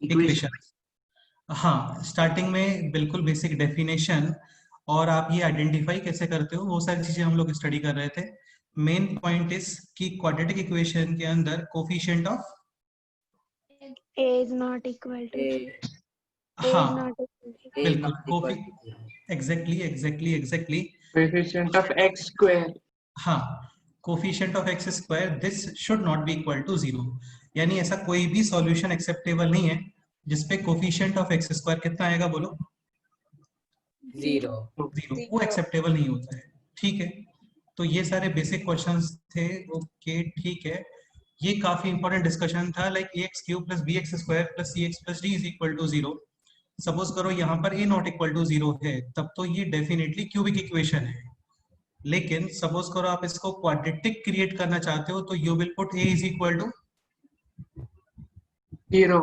Equation. हाँ, starting में बिल्कुल बेसिक डेफिनेशन और आप ये आइडेंटिफाई कैसे करते हो वो सारी चीजें हम लोग स्टडी कर रहे थे। मेन पॉइंट इज कि क्वाड्रेटिक इक्वेशन के अंदर coefficient of A is not equal to A is हाँ not equal to बिल्कुल कोफी exactly coefficient of x square. हाँ, coefficient of x square this should not be equal to zero, यानी ऐसा कोई भी सॉल्यूशन एक्सेप्टेबल नहीं है जिसपे कोफिशिएंट ऑफ एक्स स्क्वायर कितना आएगा बोलो? जीरो। वो एक्सेप्टेबल नहीं होता है। ठीक है, तो ये सारे बेसिक क्वेश्चंस थे। ओके ठीक है, ये काफी इंपॉर्टेंट डिस्कशन था। Like ax cube plus B x square plus c x plus d is equal to zero. Suppose करो यहाँ पर a not equal to zero है, तब तो ये डेफिनेटली क्यूबिक इक्वेशन है। लेकिन सपोज करो आप इसको क्वाड्रेटिक क्रिएट करना चाहते हो तो you will put a is equal to zero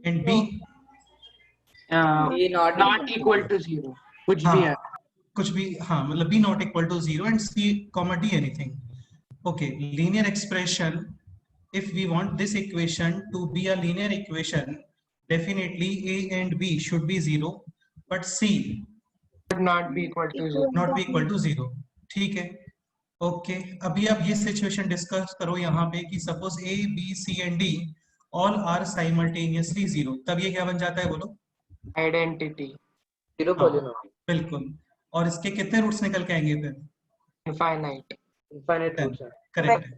and b not equal to zero, कुछ हाँ, भी है। कुछ भी, हाँ मतलब b not equal to zero and c comma d anything. Okay, linear expression, if we want this equation to be a linear equation, definitely a and b should be zero, but c should not be equal to zero. not be equal to zero। ठीक है, okay अभी आप ये situation discuss करो यहाँ पे कि suppose a b c and d all are simultaneously zero, तब ये क्या बन जाता है बोलो? आइडेंटिटी। Zero polynomial. बिल्कुल, और इसके कितने रूट्स निकल के आएंगे फिर? इनफाइनाइट। इनफाइनाइट रूट्स है। करेक्ट है,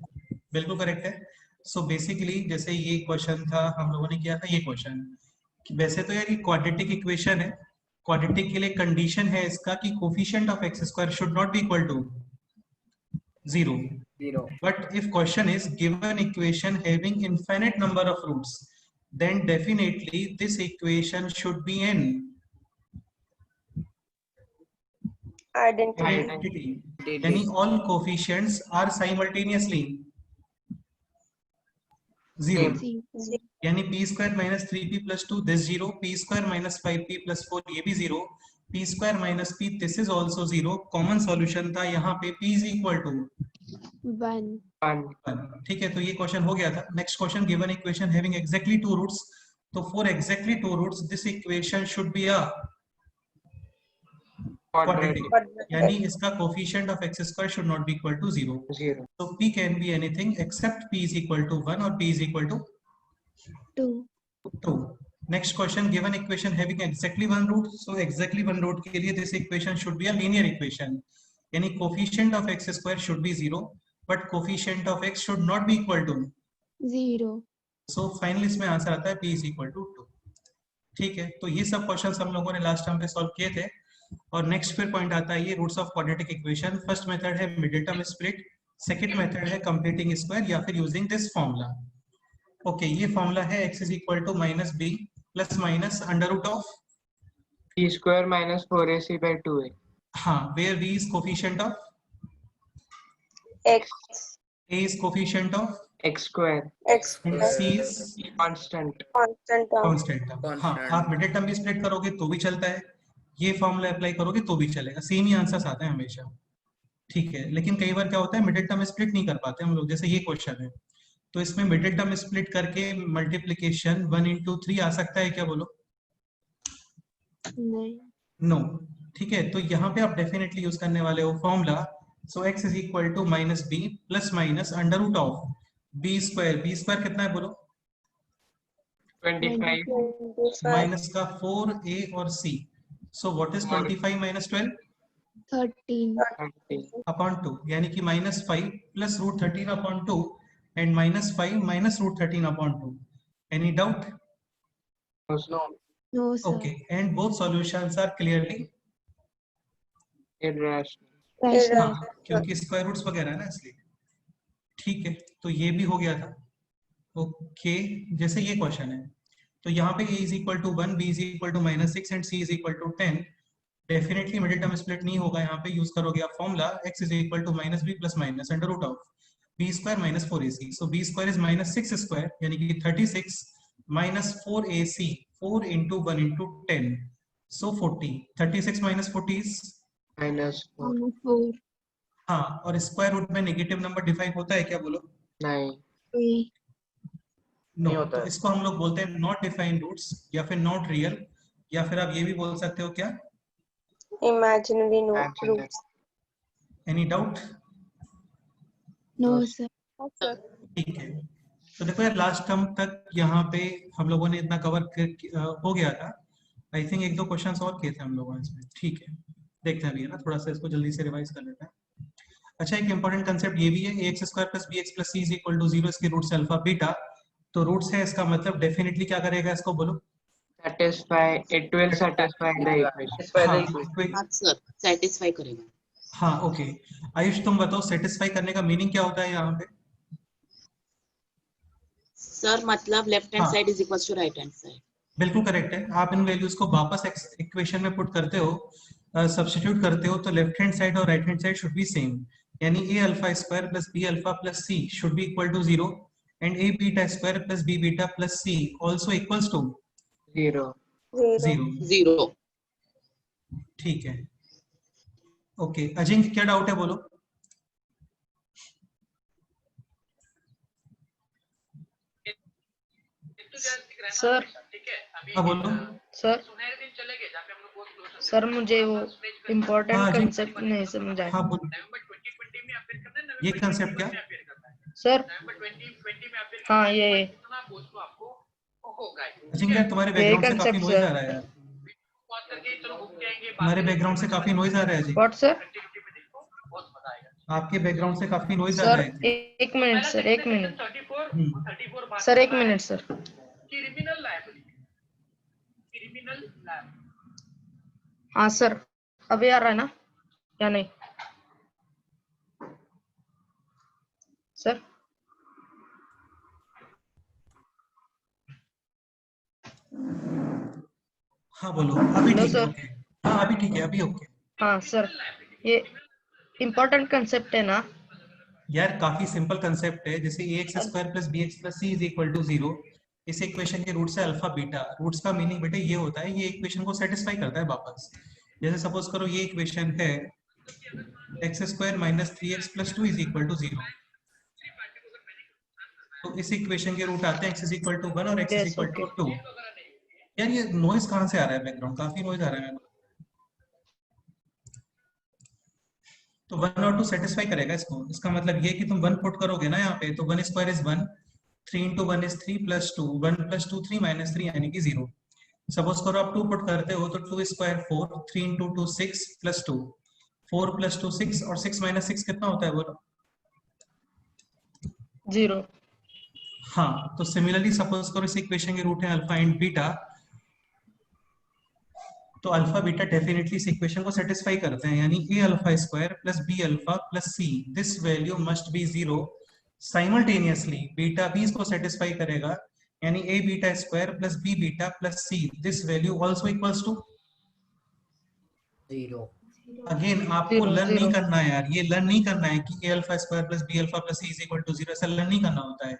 बिल्कुल करेक्ट है। सो बेसिकली जैसे ये क्वेश्चन था, हम लोगों ने किया था ये क्वेश्चन, वैसे तो यार ये क्वाड्रेटिक इक्वेशन है। क्वाड्रेटिक के लिए कंडीशन है इसका कि coefficient of x square should not be equal to zero. But if question is given equation having infinite number of roots, then definitely this equation should be an identity, यानी all coefficients are simultaneously zero, यानी p square minus 3p plus 2 this zero, p square minus 5p plus 4 ये भी zero, p square minus p this is also zero। Common solution था यहाँ पे p is equal to 1। ठीक है, तो ये क्वेश्चन हो गया था। Next question, given equation having exactly two roots, तो for exactly two roots this equation should be a quadratic, यानी इसका coefficient of x square should not be equal to zero. तो p can be anything except p is equal to 1 और p is equal to 2। Next question, given equation having exactly one root, so exactly one root के लिए this equation should be a linear equation, यानी coefficient of x square should be zero but coefficient of x should not be equal to zero। so finally इसमें answer आता है p is equal to 2। ठीक है, तो ये सब questions हम लोगों ने लास्ट टाइम पे सॉल्व किए थे। और नेक्स्ट फिर पॉइंट आता है ये roots of quadratic equation. First method है middle term split, second method है कंप्लीटिंग स्क्वायर या फिर यूजिंग दिस फॉर्मूला। ओके, ये फॉर्मूला है x is equal to minus b plus minus under root of p square minus 4ac by 2a। हाँ, where v is coefficient of x, a is coefficient of x square x and c is constant। Constant term. हाँ, आप middle term भी split करोगे तो भी चलता है, ये फॉर्मूला अप्लाई करोगे तो भी चलेगा, सेम ही आंसर्स आते हैं हमेशा। ठीक है, लेकिन कई बार क्या होता है मिडिल टर्म स्प्लिट नहीं कर पाते हम लोग, जैसे ये क्वेश्चन है तो इसमें मिडिल टर्म स्प्लिट करके मल्टीप्लिकेशन 1 into 3 आ सकता है क्या बोलो? नहीं। नो। ठीक है, तो यहाँ पे आप डेफिनेटली यूज करने वाले हो formula, so x is equal to minus b plus minus under root of b square कितना है बोलो? 25 माइनस का 4a और c, so what is 25 minus 12 13 upon 2, यानी कि -5 plus root 13 upon 2 and -5 minus root 13 upon 2। Any doubt? no sir। Okay, and both solutions are clearly irrational। हाँ, क्योंकि square roots वगैरह है ना इसलिए। ठीक है, तो ये भी हो गया था। ओके, जैसे ये क्वेश्चन है तो यहाँ पे a is equal to 1, b is equal to -6 and c is equal to 10। Definitely middle term split नहीं होगा, यहाँ पे यूज करोगे आप formula x is equal to minus b plus minus under root of b square minus 4ac, so b square is -6 square यानी कि 36 minus 4ac, 4 into 1 into 10, so 40, 36 minus 40 is -4। हाँ, और स्क्वायर रूट में negative number define होता है क्या बोलो? नहीं। नो, होता तो है। इसको हम लोग बोलते हैं नॉट डिफाइंड रूट्स या फिर नॉट रियल, या फिर आप ये भी बोल सकते हो क्या, Imaginary Imaginary. roots. Any doubt? No, No, sir. ठीक है, तो देखो यार लास्ट टर्म तक यहाँ पे हम लोगों ने इतना कवर हो गया था। आई थिंक एक दो क्वेश्चंस और किए थे हम लोगों ने इसमें, ठीक है देखते हैं अभी है ना, थोड़ा सा इसको जल्दी से रिवाइज कर लेते हैं। अच्छा, एक इंपॉर्टेंट कंसेप्ट ये भी है, A x square plus B x plus C is equal to 0, इसके रूट्स अल्फा बीटा, तो रूट्स है इसका मतलब डेफिनेटली क्या करेगा, इसको बोलो। satisfy. It will satisfy the equation. Satisfy the हाँ equation. हाँ सर सेटिस्फाई करेगा। हाँ ओके, आयुष तुम बताओ सेटिस्फाई करने का मीनिंग क्या होता है यहाँ पे? सर मतलब लेफ्ट हैंड हाँ side is equal to right hand side. बिल्कुल करेक्ट है, आप इन वैल्यूज को वापस इक्वेशन में पुट करते हो, सब्स्टिट्यूट करते हो, तो लेफ्ट हैंड साइड और right hand side should be same, यानी A alpha square plus B alpha plus C should be equal to 0 and A beta square plus B beta plus C also equals to 0. 0। Zero. ठीक है okay, Ajinkya क्या doubt है बोलो। Sir हाँ बोलो। Sir sir मुझे वो हाँ इम्पोर्टेंट अजिंक्य, कंसेप्ट नहीं समझ आया। हाँ बोलो, ये कंसेप्ट क्या? सर हाँ ये अजिंक्य तुम्हारे यही बैकग्राउंड से काफी कंसेप्ट नॉइज आ सर। रहा है यार, तुम्हारे बैकग्राउंड से काफी नॉइज आ रहा है जी, व्हाट सर? आपके बैकग्राउंड से काफी नॉइज आ रहा सर है। एक मिनट सर, एक मिनट हम्म, सर, एक मिनट सर। हाँ सर, अभी आ रहा है ना या नहीं सर? हाँ बोलो, अभी हेलो ठीक है सर। ओके, हाँ अभी ठीक है, अभी ओके। हाँ सर, ये इम्पोर्टेंट कंसेप्ट है ना? यार काफी सिंपल कंसेप्ट है, जैसे A x square plus B x plus C is equal to 0, इस इक्वेशन के रूट्स है अल्फा बीटा, रूट्स का मीनिंग बेटे ये होता है, ये इक्वेशन को सेटिस्फाई करता है वापस। जैसे सपोज करो ये इक्वेशन है x square minus 3x plus 2 is equal to 0, तो इस इक्वेशन के रूट आते हैं x इज इक्वल टू 1 और x is yes equal okay. To 2। यार ये नॉइज कहाँ से आ रहा है, बैकग्राउंड काफी नॉइज आ रहा है। तो 1 और 2 सेटिस्फाई करेगा इसको, इसका मतलब ये कि तुम 1 पुट करोगे ना यहाँ पे, तो 1 square is 1, 3 into 1 is 3 plus 2, 1 plus 2 3 minus 3 यानी कि 0। सपोज करो आप 2 पुट करते हो तो 2 स्क्वायर 4, 3 into 2 6 plus 2, 4 plus 2 6 और 6 minus 6 कितना होता है बोलो? 0। हाँ, तो सिमिलरली सपोज करो इस इक्वेशन के रूट है अल्फा एंड बीटा, तो अल्फा बीटा डेफिनेटली इस इक्वेशन को सेटिस्फाई करते हैं, यानी A alpha square plus B alpha plus C, this value must be 0 simultaneously, beta भी इसको सेटिस्फाई करेगा, यानी A beta square plus B beta plus C, this value also equals to 0। Again आपको learn नहीं करना है यार, ये लर्न नहीं करना है कि A alpha square plus B alpha plus C is equal to 0, ऐसा लर्न नहीं करना होता है,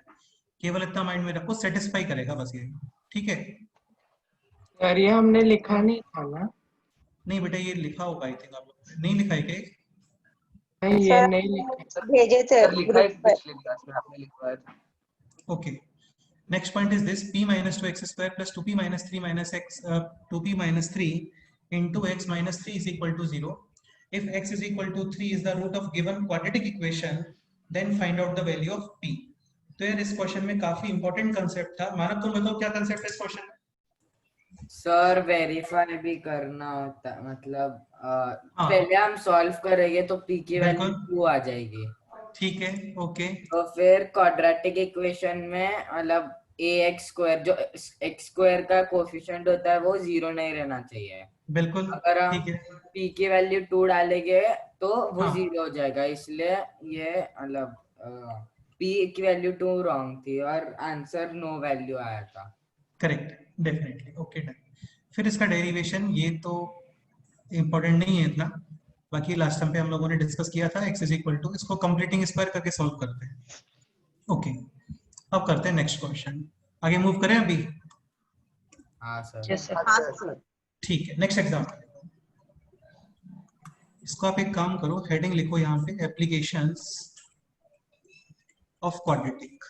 केवल इतना माइंड में रखो सेटिस्फाई करेगा बस ये, ठीक है। यार ये हमने लिखा नहीं था ना? नहीं बेटा ये लिखा होगा, आई थिंक आप लोगों ने नहीं लिखा है क्या? नहीं ये सर नहीं लिखा। भेजे थे सर लिखा है ग्रुप पर। पिछले क्लास में आपने लिखवाया था। Okay. Next point is this: p minus 2x square plus 2p minus 3 minus x 2p minus 3 into x minus 3 is equal to 0. If x is equal to 3 is the root of given quadratic equation, then find out the value of p. तो यार इस question में काफी important concept था, मानव तुम बताओ क्या concept है इस क्वेश्चन में? सर वेरीफाई भी करना होता है, मतलब हाँ। पहले हम सॉल्व करेंगे तो p की वैल्यू बिल्कुल। 2 आ जाएगी, ठीक है ओके। तो फिर क्वाड्रेटिक इक्वेशन में मतलब ax स्क्वायर जो x स्क्वायर का कोफिशिएंट होता है वो 0 नहीं रहना चाहिए। बिल्कुल अगर हम ठीक है। p की वैल्यू 2 डालेंगे तो वो हाँ। 0 हो जाएगा, इसलिए ये मतलब p की वैल्यू 2 रॉन्ग थी और आंसर नो वैल्यू आया था। Correct, definitely okay done. फिर इसका डेरिवेशन ये तो इम्पोर्टेंट नहीं है इतना, बाकी लास्ट टाइम पे हम लोगों ने डिस्कस किया था, x इज इक्वल टू, इसको कंप्लीटिंग स्क्वायर करके सॉल्व करते हैं। ओके, अब करते हैं नेक्स्ट क्वेश्चन, आगे मूव करें अभी? हाँ सर। Yes sir. हाँ सर। ठीक है, नेक्स्ट एग्जाम्पल, इसको आप एक काम करो, हेडिंग लिखो यहाँ पे applications of quadratic.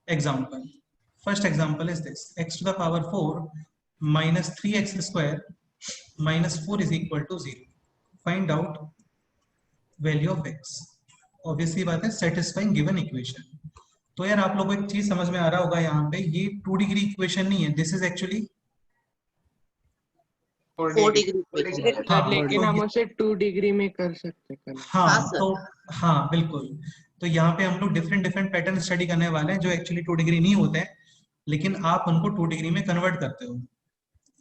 example. First example is this: x to the power 4 minus 3x square minus 4 is equal to 0. Find out value of x. Obviously बात है satisfying given equation. तो यार आप लोगों को एक चीज समझ में आ रहा होगा यहाँ पे, ये 2 डिग्री इक्वेशन नहीं है, this is actually 4 degree equation. हाँ, लेकिन तो हम ये- उसे 2 डिग्री में कर सकते हैं। हाँ, हाँ सर। तो हाँ बिल्कुल। तो यहाँ पे हम लोग डिफरेंट डिफरेंट पैटर्न स्टडी करने वाले हैं जो एक्चुअली 2 डिग्री नहीं होते हैं, लेकिन आप उनको 2 डिग्री में कन्वर्ट करते हो।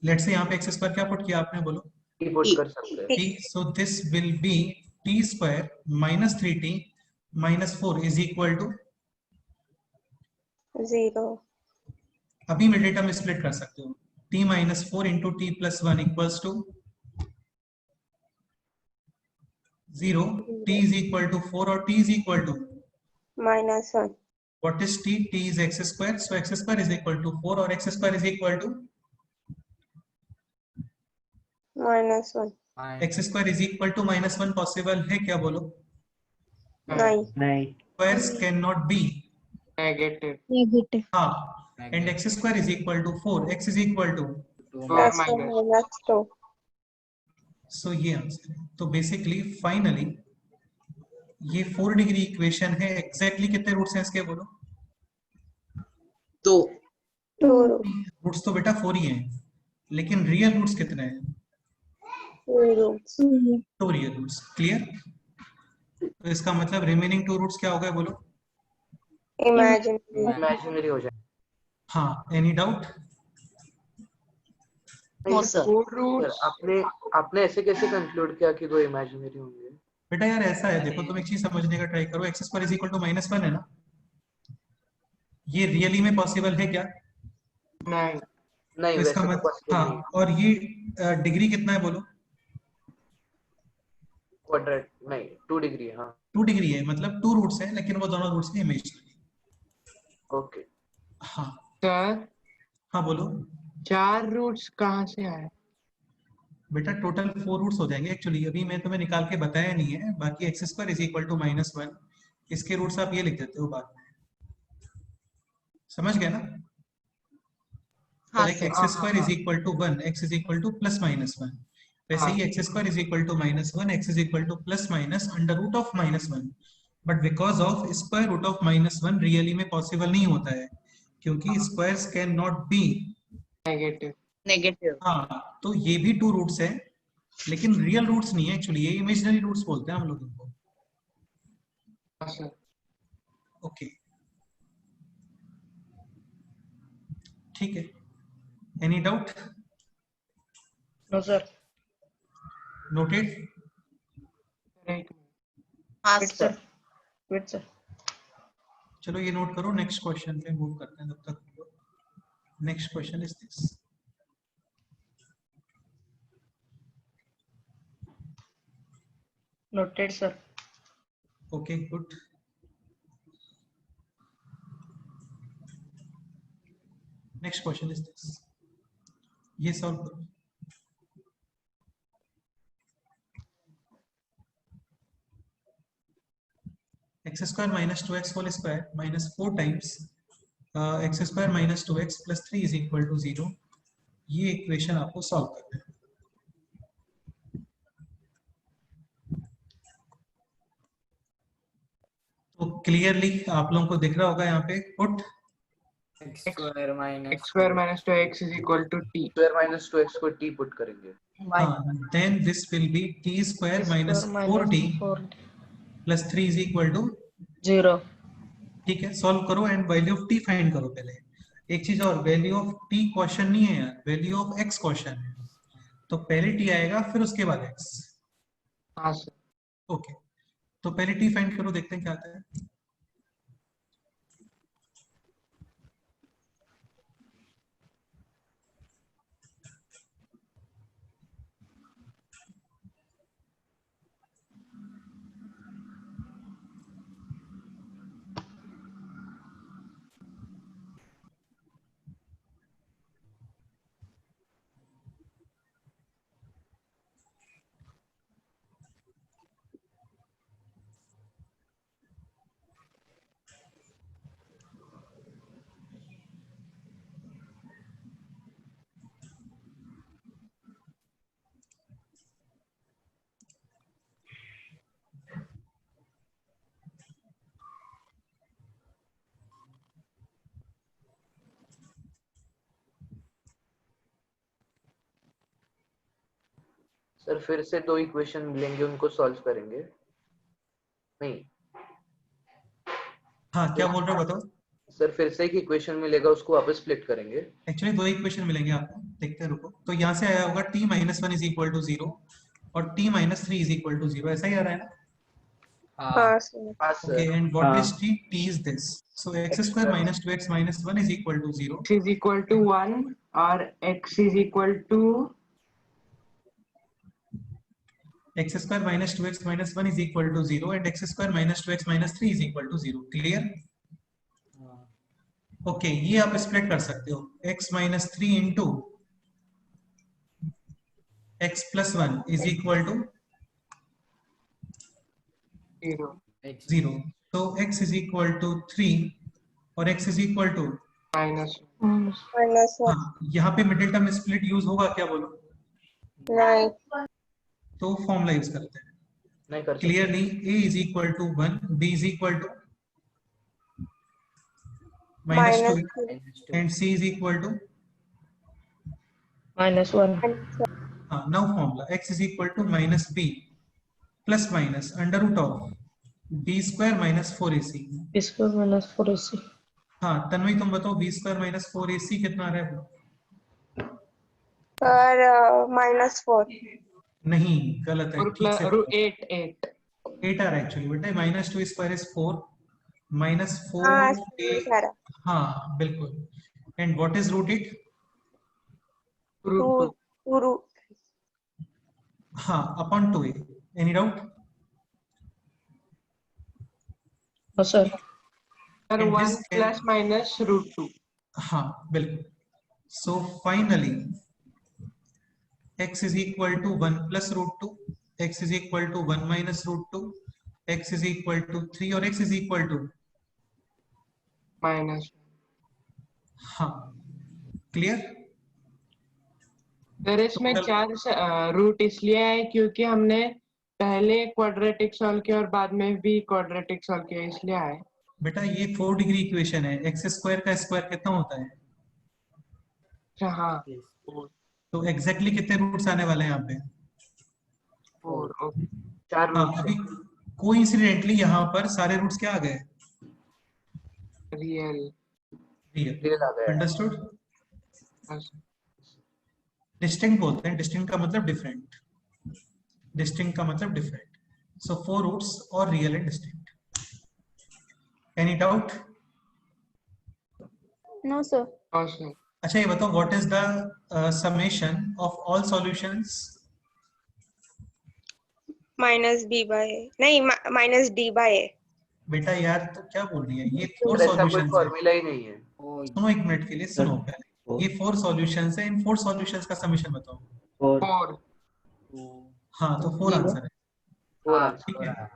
लेट्स से यहाँ पे एक्स स्क्वायर क्या पुट किया आपने, बोलो पुट T. कर सकते हैं। t, so this will be t square minus 3t minus 4 is equal to, 0. अभी मिड टर्म स्प्लिट कर सकते हो, t minus 4 into t plus 1 equals to 0, t is equal to 4 और t is equal to -1. what is t? T is x square, so x square is equal to 4 और x square is equal to -1. x square is equal to -1 possible है क्या, बोलो? नहीं. नहीं, Squares cannot be, negative Negative. हाँ, and x square is equal to 4, x is equal to, +1 -2. so ये answer है। तो बेसिकली फाइनली ये 4 डिग्री इक्वेशन है। एग्जैक्टली कितने रूट्स हैं इसके, बोलो? 2 2 रूट्स तो बेटा 4 ही हैं, लेकिन रियल रूट्स कितने हैं? roots. 2 real roots. क्लियर? तो इसका मतलब रिमेनिंग 2 रूट्स क्या हो गए, बोलो? Imaginary. इमेजिनरी हो जाए। हाँ, any doubt? No sir. Sir आपने ऐसे कैसे कंक्लूड किया कि दो इमेजिनरी होंगे? बेटा यार ऐसा है, देखो तुम एक चीज समझने का ट्राई करो, x square is equal to -1 है ना, ये रियली में पॉसिबल है क्या? नहीं, तो इसका वैसे तो मतलब पॉसिबल हाँ, नहीं। और ये डिग्री कितना है, बोलो? क्वाड्रेट नहीं, 2 डिग्री है। हाँ, 2 डिग्री है, मतलब 2 रूट्स है, लेकिन वो दोनों रूट्स में इमेजिनरी। ओके। हाँ सर हाँ बोलो 4 रूट्स कहाँ से आए? बेटा, टोटल 4 रूट्स हो जाएंगे एक्चुअली, अभी मैं तुम्हें निकाल के बताया नहीं है। बाकी x square is equal to -1, इसके रूट्स आप ये लिख देते हो बाद में, समझ गए ना? हाँ like sir. X square is equal to 1, x is equal to +-1, वैसे ही x square is equal to -1, x is equal to +- under root of -1। But because of square root of -1 really में पॉसिबल नहीं होता है, क्योंकि squares can not be negative. Negative. हाँ, तो ये भी 2 रूट्स है, लेकिन रियल रूट्स नहीं है एक्चुअली, ये इमेजिनरी रूट्स बोलते हैं हम लोग इनको। हाँ सर। ओके, ठीक है, any doubt? No sir. Noted? एक हाँ wait sir. Sir, wait sir. चलो ये नोट करो, नेक्स्ट क्वेश्चन पे मूव करते हैं तब तक। Next question is this, noted sir. Okay good. Next question is this, ये सॉल्व करो। X square minus 2x whole square minus 4 times x square minus 2x plus 3 is equal to 0, ये equation आपको solve करना है। तो clearly आप लोगों को दिख रहा होगा यहाँ पे, put x square minus x square minus 2x is equal to t. Square minus 2x को t पुट करेंगे। हाँ, then this will be t square minus 4t plus 3 is equal to 0। ठीक है, सॉल्व करो and value of t find करो पहले। एक चीज और, वैल्यू ऑफ t क्वेश्चन नहीं है यार, वैल्यू ऑफ x क्वेश्चन है, तो पहले t आएगा फिर उसके बाद x। हाँ सर। ओके, तो पहले t फाइंड करो, देखते हैं क्या आता है। सर फिर से दो इक्वेशन मिलेंगे, उनको सॉल्व करेंगे। नहीं हाँ क्या बोल रहे हो बताओ। सर, फिर से एक इक्वेशन मिलेगा, उसको वापस स्प्लिट करेंगे। एक्चुअली दो इक्वेशन मिलेंगे आपको, देखते रुको। तो यहाँ से आया होगा t minus one is equal to 0 और t minus three is equal to 0, ऐसा ही आ रहा है ना। हाँ सर। हाँ Okay, sir. and what is t? T is this. So x square minus 2x minus 1 is equal to 0. x is equal to 1 और x is equal to X square minus 2x minus 1 is equal to 0 and x square minus 2x minus 3 is equal to 0. Clear? Okay, ये आप split कर सकते हो। x minus 3 into x plus 1 is equal to 0. 0. So x is equal to 3 और x is equal to minus -1 हाँ, यहाँ पे middle term split use होगा क्या बोलो? नहीं तो फॉर्मूला यूज करते हैं। नहीं कर सकते। Clearly a is equal to 1, b is equal to minus 2 -2 and c is equal to -1 now formula x is equal to minus b plus minus under root of b square minus 4ac। इसको -4ac। हाँ तन्मय तुम बताओ b square minus 4ac कितना आ रहा है? और -4 नहीं गलत है, और ठीक से 8 8 आ रहा है एक्चुअली बेटा। माइनस 2 स्क्वायर इज 4 माइनस 4 हाँ सारा हाँ बिल्कुल। And what is root it? root 2 2 हाँ अपॉन 2a। Any doubt? हाँ सर। और And 1 this can- plus minus root 2 हाँ बिल्कुल। So finally x is equal to 1 plus root 2, x is equal to 1 minus root 2, x is equal to 3 और x is equal to minus हाँ clear. Sir इसमें चार root इसलिए है क्योंकि हमने पहले क्वाड्रेटिक सॉल्व किया और बाद में भी क्वाड्रेटिक सॉल्व किया, इसलिए है। बेटा ये 4 डिग्री इक्वेशन है, एक्स स्क्वायर का स्क्वायर कितना होता है? हाँ तो एग्जैक्टली कितने रूट्स आने वाले हैं यहाँ पे? 4 चार हाँ रूट्स अभी कोइंसिडेंटली यहाँ पर सारे रूट्स क्या आ गए? Real real. रियल आ गया। अंडरस्टूड? डिस्टिंक्ट बोलते हैं, डिस्टिंक्ट का मतलब डिफरेंट, डिस्टिंक्ट का मतलब डिफरेंट। सो 4 रूट्स और real and distinct. Any doubt? No, sir. awesome. अच्छा ये बताओ what is the summation of all solutions? -b/a नहीं -d/a बेटा यार तो क्या बोल रही है ये? 4 सर ऐसा कोई सॉल्यूशंस है। फॉर्मूला ही नहीं है। सुनो एक मिनट के लिए, सुनो पहले। ये 4 सॉल्यूशंस है, इन 4 सॉल्यूशंस का समेशन बताओ। 4 हाँ तो 4 आंसर है। हाँ, ठीक है। हाँ।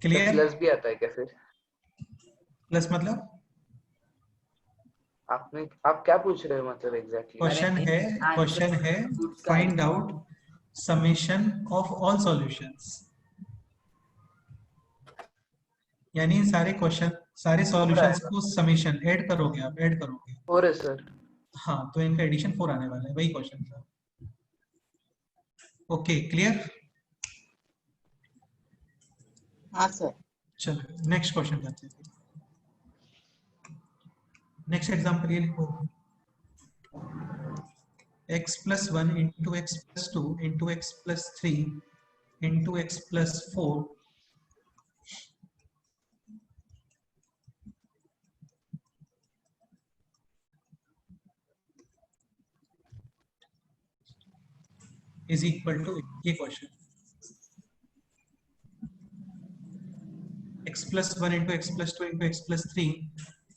क्लियर? प्लस भी आता है क्या फिर? प्लस मतलब आप क्या पूछ रहे हो मतलब एग्जैक्टली? क्वेश्चन है find out summation of all solutions, यानी सारे क्वेश्चन सारे सॉल्यूशंस को समेशन ऐड करोगे, आप ऐड करोगे। 4 है सर। हाँ तो इनका एडिशन 4 आने वाला है, वही क्वेश्चन था। Okay clear? हाँ सर। चलो नेक्स्ट क्वेश्चन करते हैं। नेक्स्ट एग्जांपल ये लिखो, x plus 1 into x plus 2 into x plus 3 into x plus 4 is equal to ये question. x plus 1 into x plus 2 into x plus 3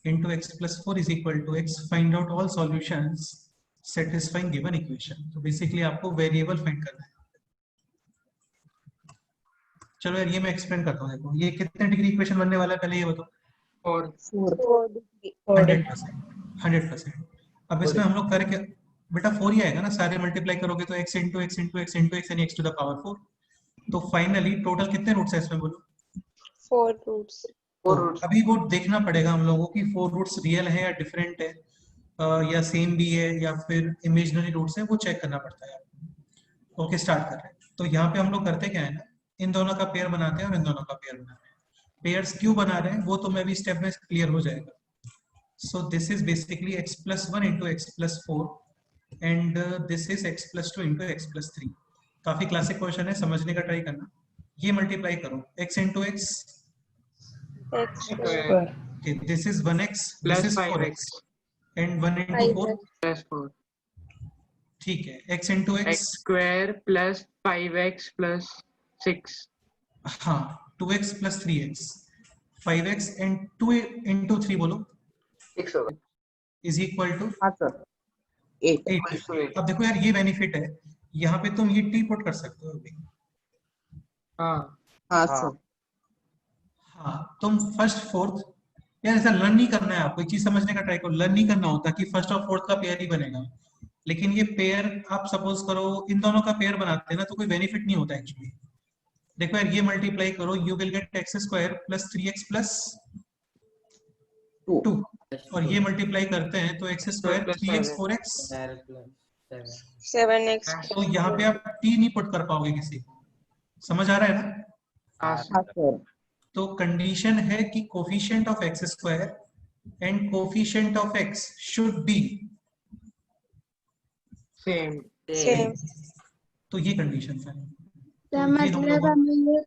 into x plus 4 is equal to x. Find out all solutions satisfying given equation. तो basically आपको variable find करना है। चलो यार ये मैं explain करता हूँ। देखो ये कितने डिग्री इक्वेशन बनने वाला है पहले ये बताओ। 4 डिग्री 100%। अब इसमें हम लोग करके बेटा 4 ही आएगा ना, सारे मल्टीप्लाई करोगे तो x into x into x into x यानी x to the power 4। तो फाइनली टोटल कितने रूट्स है इसमें बोलो? 4 रूट्स। अभी वो देखना पड़ेगा हम लोगों की 4 रूट्स रियल है या डिफरेंट है। या सेम भी है या फिर इमेजिनरी रूट्स है, वो चेक करना पड़ता है आपको। ओके, स्टार्ट कर रहे हैं। तो यहाँ पे हम लोग करते क्या है ना, इन दोनों का पेयर बनाते हैं और इन दोनों का पेयर बनाते हैं। पेयर्स क्यों बना रहे हैं वो तो मैं भी स्टेप में क्लियर हो जाएगा। So this is basically x plus 1 into x plus 4 and this is x plus 2 into x plus 3। काफी क्लासिक क्वेश्चन है, समझने का ट्राई करना। ये मल्टीप्लाई करो x into x, X Square okay, this is 1x, this plus is 4x 5x and 1 into 4, plus 4 ठीक है, x into x x, square plus 5x plus 6 हाँ 2x plus 3x, 5x and 2 into 3 बोलो 6 होगा। is equal to हाँ sir 8 8। अब देखो यार ये बेनिफिट है, यहाँ पे तुम ये t पुट कर सकते हो अभी। हाँ हाँ हाँ। सर हाँ, तुम फर्स्ट फोर्थ, यार ऐसा लर्न नहीं करना है आपको, एक चीज समझने का ट्राई करो। लर्न नहीं करना होता कि फर्स्ट और फोर्थ का पेयर ही बनेगा, लेकिन ये पेयर आप सपोज करो इन दोनों का पेयर बनाते हैं ना, तो कोई बेनिफिट नहीं होता एक्चुअली। देखो यार ये मल्टीप्लाई करो, you will get x square plus 3x plus 2 और ये मल्टीप्लाई करते हैं तो x square plus 3x 7x 4x। 7x तो यहाँ पे आप t नहीं पुट कर पाओगे किसी को, समझ आ रहा है ना? हाँ हाँ सर तो कंडीशन है कि coefficient of x square and coefficient of x should be same same। तो ये कंडीशन है। तो ये हम मतलब लोगों- हमें ये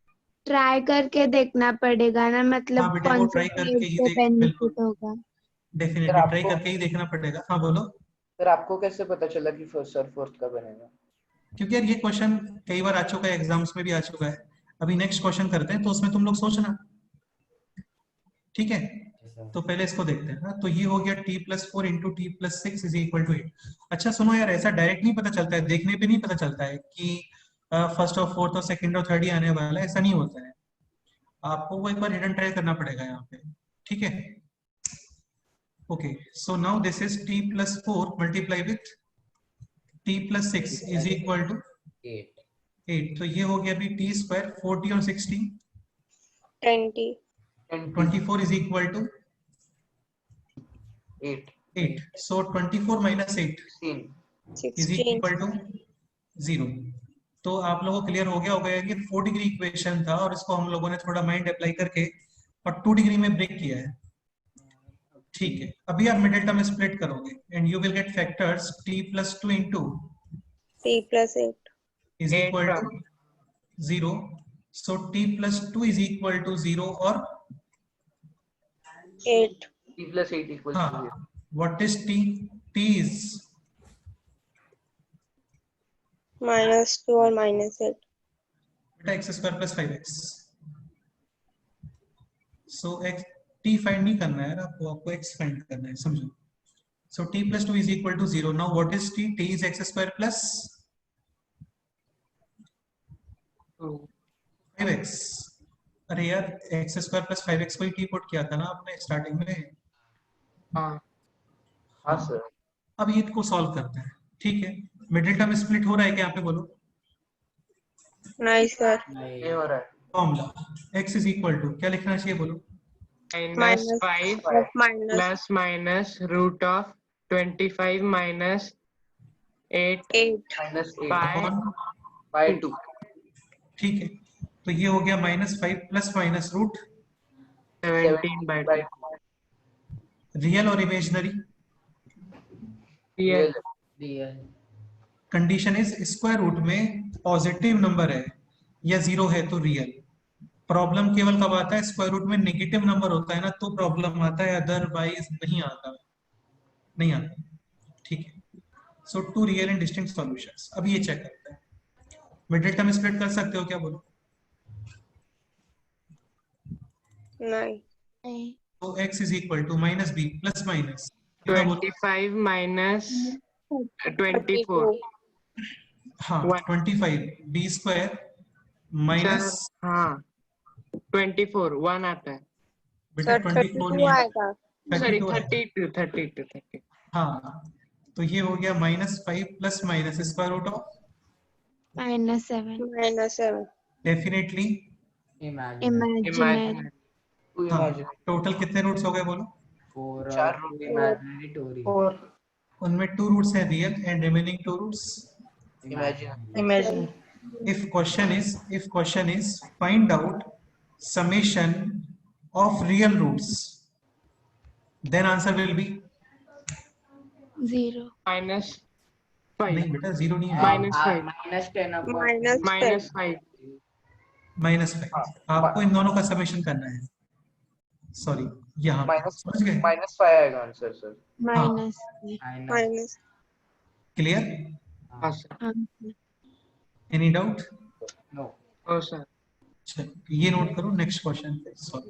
ट्राई करके देखना पड़ेगा ना, मतलब हाँ बेटा, वो कौन सा ट्राई करके ही से देख, बिल्कुल बेनिफिट होगा। डेफिनेटली सर, ट्राई आपको- करके ही देखना पड़ेगा। हाँ बोलो। सर आपको कैसे पता चला कि फर्स्ट और फोर्थ का बनेगा? क्योंकि यार ये क्वेश्चन कई बार आ चुका है, एग्जाम्स में भी आ चुका है। अभी नेक्स्ट क्वेश्चन करते हैं तो उसमें तुम लोग सोचना, ठीक है? तो पहले इसको देखते हैं ना। तो ये हो गया t plus 4 into t plus 6 is equal to 8। अच्छा सुनो यार, ऐसा डायरेक्ट नहीं पता चलता है, देखने पे नहीं पता चलता है कि फर्स्ट और फोर्थ और सेकंड और थर्ड ही आने वाला है, ऐसा नहीं होता है। आपको वो एक बार हिडन ट्राई करना पड़ेगा यहाँ पे, ठीक है? Okay, so now this is t plus 4 multiply with t plus 6 is equal to 8। तो ये हो गया अभी t स्क्वायर 40 और 60 20 24 is equal to 8 8. So 24 minus 8 16 is 16 equal to 0. तो आप लोगों को क्लियर हो गया होगा कि 4 डिग्री इक्वेशन था और इसको हम लोगों ने थोड़ा माइंड अप्लाई करके और 2 डिग्री में ब्रेक किया है, ठीक है? अभी आप मिडिल टर्म स्प्लिट करोगे and you will gate factors t plus 2 into t plus 8 is 8 equal to 0. So t plus 2 is equal to 0 or 8 t plus 8 equals to 0. हाँ, what is t? t is minus 2 or minus 8 बेटा x square plus 5x। सो x t find नहीं करना है आपको, आपको x find करना है, समझो। So t plus 2 is equal to 0। Now what is t? t is x square plus 5x। अरे यार x स्क्वायर प्लस 5x को ही t पुट किया था ना आपने स्टार्टिंग में। हाँ हाँ सर। अब ये को सॉल्व करते हैं, ठीक है? मिडिल टर्म स्प्लिट हो रहा है क्या यहाँ पे बोलो? नहीं सर नहीं हो रहा है। Formula x is equal to क्या लिखना चाहिए बोलो? minus minus 5 of minus plus minus root of 25 minus 8 8 minus 8 by by 2 ठीक है, तो ये हो गया -5 plus minus root 17 by 2 real और imaginary. real condition is square root में पॉजिटिव नंबर है या जीरो है तो रियल। प्रॉब्लम केवल कब आता है? स्क्वायर रूट में नेगेटिव नंबर होता है ना तो प्रॉब्लम आता है, अदरवाइज नहीं आता, नहीं आता, ठीक है? So two real and distinct solutions. अब ये चेक करते हैं, मिडिल टर्म स्प्लिट कर सकते हो क्या बोलो? नहीं तो x is equal to minus b plus minus 25 minus 24 हाँ One. 25 b square minus sir हाँ 24 1 आता है बेटा सर 24 32 नहीं आएगा सॉरी 32 है। 32 हाँ, तो ये हो गया -5 plus minus square root of -7 -7 definitely. Imaginary imaginary two हाँ, इमेजिन टोटल कितने रूट्स हो गए बोलो? 4 रूट imaginary 4 उनमें 2 रूट्स है real and remaining 2 roots Imagine. if question is find out summation of real roots, then answer will be 0. -5 नहीं बेटा 0 नहीं है -5 -10 upon minus 10. -5 -5 आपको इन दोनों का समेशन करना है सॉरी यहाँ पे। समझ गए -5 आएगा answer sir. Minus. Minus. Clear हाँ सर हाँ, एनी डाउट नो ओ सर चलो ये नोट करो नेक्स्ट क्वेश्चन पे सॉल्व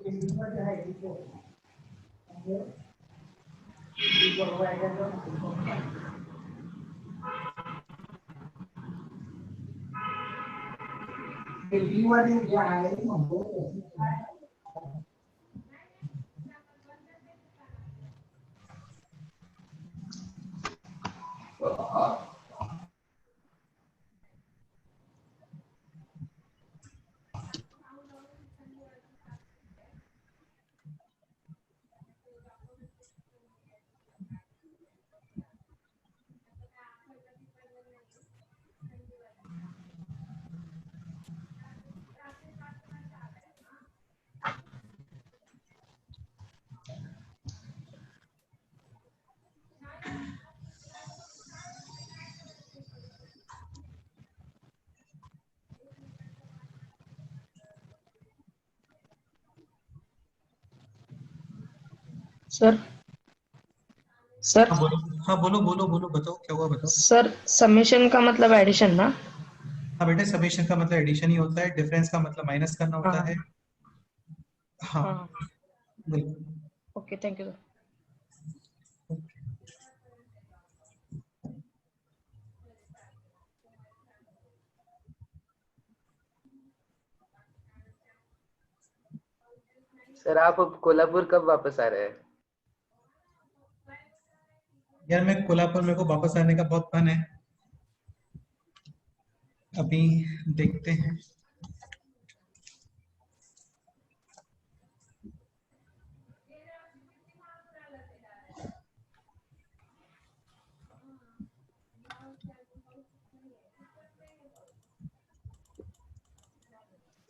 सर सर हाँ बोलो हाँ बोलो बोलो बोलो बताओ क्या हुआ बताओ सर समेशन का मतलब एडिशन ना? हाँ बेटे समेशन का मतलब एडिशन ही होता है डिफरेंस का मतलब माइनस करना होता हाँ है हाँ हाँ बिल्कुल okay thank you sir. Sir आप अब कोल्हापुर कब वापस आ रहे हैं? यार मैं कोल्हापुर मेरे को वापस आने का बहुत मन है अभी देखते हैं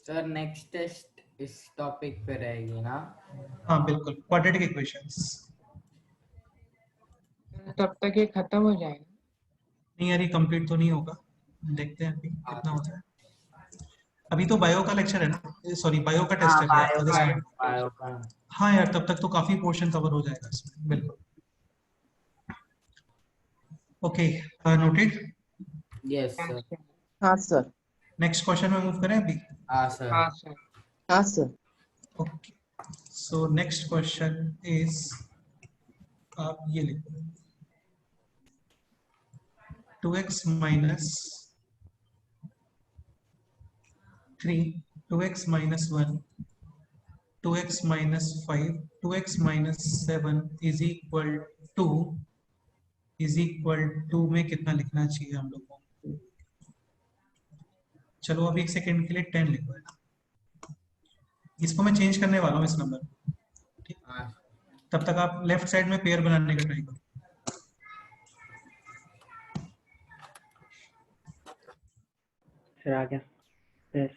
सर नेक्स्ट टेस्ट इस टॉपिक पे रहेगी ना? हाँ बिल्कुल क्वाड्रेटिक इक्वेशंस तब तक ये खत्म हो जाएगा। नहीं यार ये कंप्लीट तो नहीं होगा देखते हैं अभी कितना होता है अभी तो बायो का लेक्चर है ना सॉरी बायो का टेस्ट हाँ है बायो अगस्त का में बायो का हाँ यार तब तक तो काफी पोर्शन कवर हो जाएगा इसमें बिल्कुल ओके नोटेड यस सर हाँ सर नेक्स्ट क्वेश्चन में मूव करें अभी हाँ सर हाँ सर हाँ sir okay so next question is आप ये लिखो 2x minus 3 2x minus 1 2x minus 5 2x minus 7 is equal to में कितना लिखना चाहिए हम लोगों को चलो अभी एक सेकेंड के लिए 10 लिखो है ना इसको मैं चेंज करने वाला हूँ इस नंबर ठीक हाँ तब तक आप लेफ्ट साइड में पेयर बनाने का ट्राई करो सर आ गया यस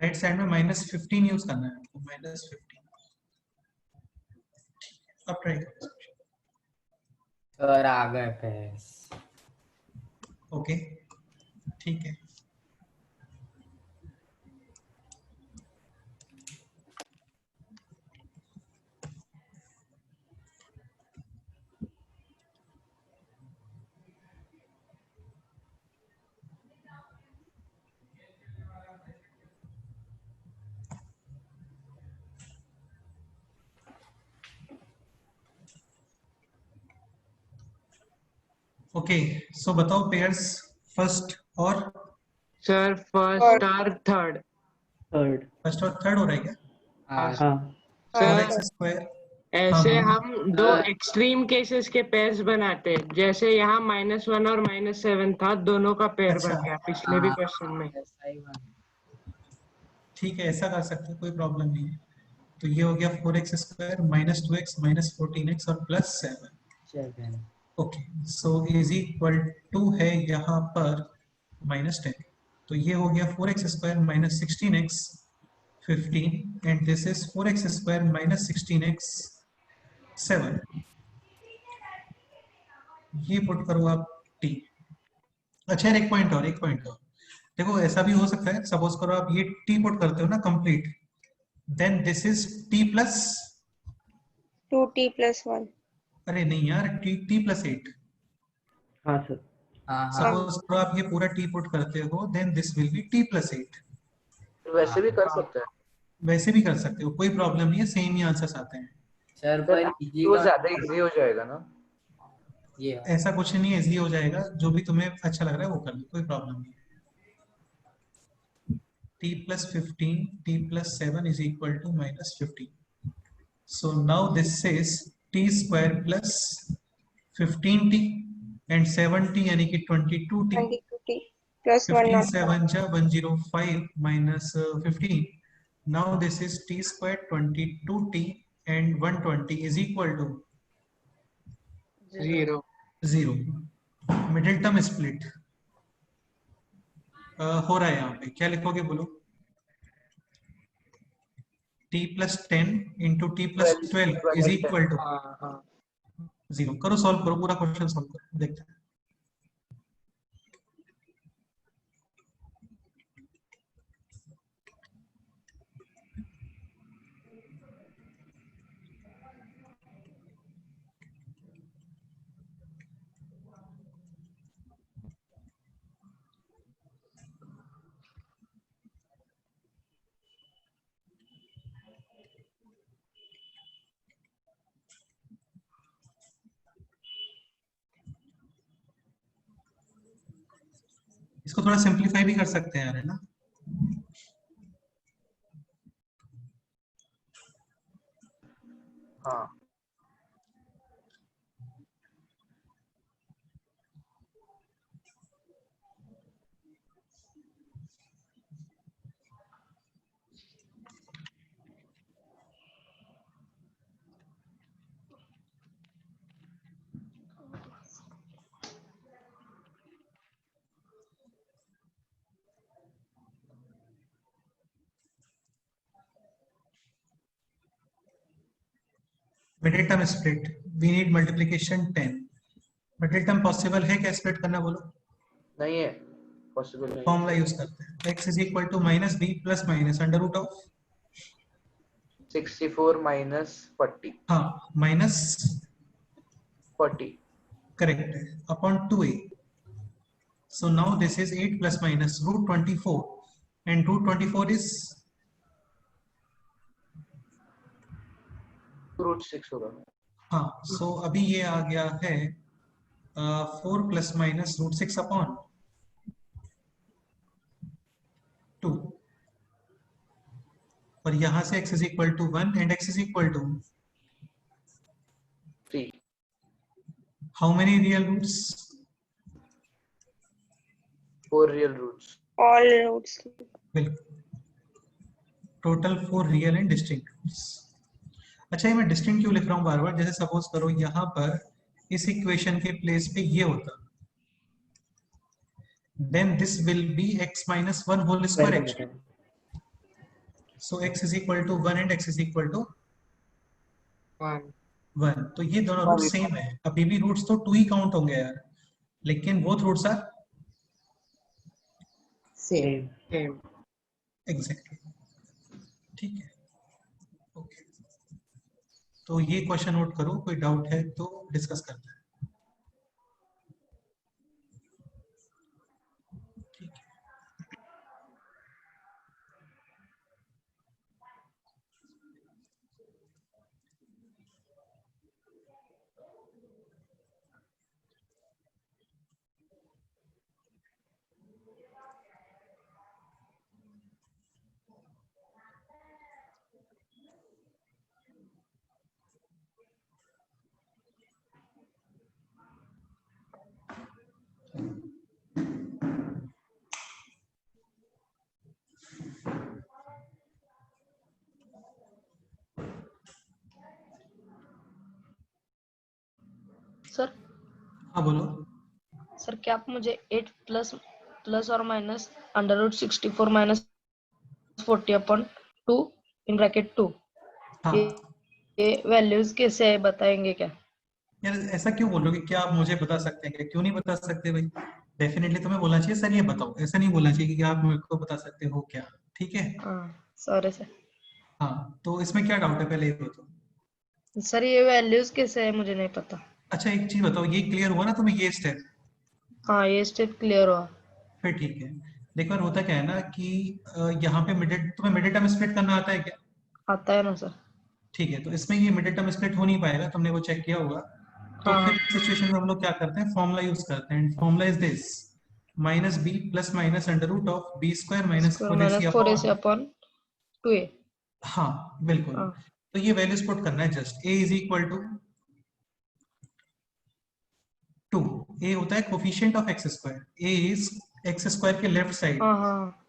राइट साइड में -15 यूज करना है आपको -15 अब ट्राई करो सर आ गए पैस ओके ठीक है ओके सो बताओ पेयर्स फर्स्ट और सर फर्स्ट और थर्ड। थर्ड। फर्स्ट और थर्ड हो रहा है क्या? हाँ हाँ फोर सर एक्स स्क्वायर ऐसे हाँ। हम दो एक्सट्रीम केसेस के पेयर्स बनाते हैं, जैसे यहाँ -1 और -7 था, दोनों का पेयर अच्छा। बन गया पिछले भी हाँ, क्वेश्चन में। ऐसा ही बना। ठीक है ऐसा कर सकते हैं कोई प्रॉब्लम नहीं है। तो ये हो गया 4x स्क्वायर -2x -14x और +7। 7 okay so is equal to है यहाँ पर -10। तो ये हो गया 4x square -16x 15 and this is 4x square -16x 7। ये पुट करो आप t। अच्छा यार एक पॉइंट और देखो ऐसा भी हो सकता है सपोज करो आप ये t पुट करते हो ना complete then this is t प्लस 2t + 1. अरे नहीं यार t +8। हाँ सर। हाँ हाँ सपोज करो आप ये पूरा t पुट करते हो then this will be t +8। वैसे भी कर हाँ। सकते हैं वैसे भी कर सकते हो कोई प्रॉब्लम नहीं है सेम ही आंसर्स आते हैं। सर सर पर इजी वो का ज्यादा इजी हो जाएगा ना। ये ऐसा कुछ नहीं है इजी हो जाएगा जो भी तुम्हें अच्छा लग रहा है वो कर लो कोई प्रॉब्लम नहीं है। t + 15 t + 7 is equal to -15। So now this says t square plus 15t and 7t यानी कि 22t। 22t + 15 105. 7 जा 105 minus 15। Now this is t square 22t and 120 is equal to 0। 0। Middle term split हो रहा है यहाँ पे क्या लिखोगे बोलो। t + 10 into t + 12 is equal to हाँ हाँ 0। करो सॉल्व करो पूरा क्वेश्चन सॉल्व करो देखते हैं। इसको थोड़ा सिंप्लीफाई भी कर सकते हैं यार है ना। हाँ middle term split we need multiplication 10। Middle term possible है क्या स्प्लिट करना बोलो। नहीं है पॉसिबल नहीं है। फॉर्मूला यूज करते हैं x is equal to -b plus minus under root of 64 - 40 हाँ माइनस 40 करेक्ट है upon 2a। So now this is 8 plus minus √24 and √24 is √6 होगा। हाँ सो अभी ये आ गया है 4 प्लस माइनस √6 अपॉन 2 और यहां से x is equal to 1 and x is equal to 3 how many real roots 4 real roots. All roots. बिल्कुल total 4 real and distinct roots. अच्छा ये मैं डिस्टिंक्ट क्यों लिख रहा हूँ बार बार जैसे सपोज करो यहाँ पर इस इक्वेशन के प्लेस पे ये होता then this will be x minus 1 whole square actually। so x is equal to 1 and x is equal to 1। 1। तो ये दोनों रूट सेम है अभी भी रूट्स तो 2 ही काउंट होंगे यार लेकिन both roots are same. Same. Exactly ठीक है। ओके तो ये क्वेश्चन नोट करो कोई डाउट है तो डिस्कस करते हैं। ठीक है सर हाँ बोलो। सर क्या आप मुझे 8 प्लस प्लस और माइनस √64 माइनस 40/2 इन ब्रैकेट 2 हाँ ये वैल्यूज कैसे है बताएंगे क्या? यार ऐसा क्यों बोलोगे? क्या आप मुझे बता सकते हैं क्या? क्यों नहीं बता सकते भाई? डेफिनेटली तुम्हें बोलना चाहिए सर ये बताओ, ऐसा नहीं बोलना चाहिए कि आप मेरे को बता सकते हो क्या। ठीक है। हाँ सॉरी सर। हाँ तो इसमें क्या डाउट है पहले ये बताओ। सर ये वैल्यूज कैसे है मुझे नहीं पता। अच्छा एक चीज बताओ, ये क्लियर हुआ ना तुम्हें ये स्टेप? हाँ ये स्टेप क्लियर हुआ। फिर ठीक है। देखो यार होता क्या है ना कि यहाँ पे मिडिल, तुम्हें मिडिल टर्म स्प्लिट करना आता है क्या? आता है ना सर? ठीक है, तो इसमें ये मिडिल टर्म स्प्लिट हो नहीं पाएगा, तुमने वो चेक किया होगा। तो हाँ फिर सिचुएशन में हम लोग क्या करते हैं, फॉर्मूला यूज करते हैं। Formula is this, minus b plus minus under root of b square minus square four a c minus 4ac upon. Upon 2a। हाँ बिल्कुल। हाँ तो ये वैल्यूज पुट करना है just. A is equal to 2। A होता है coefficient of x square. A is x square के लेफ्ट साइड। हाँ हाँ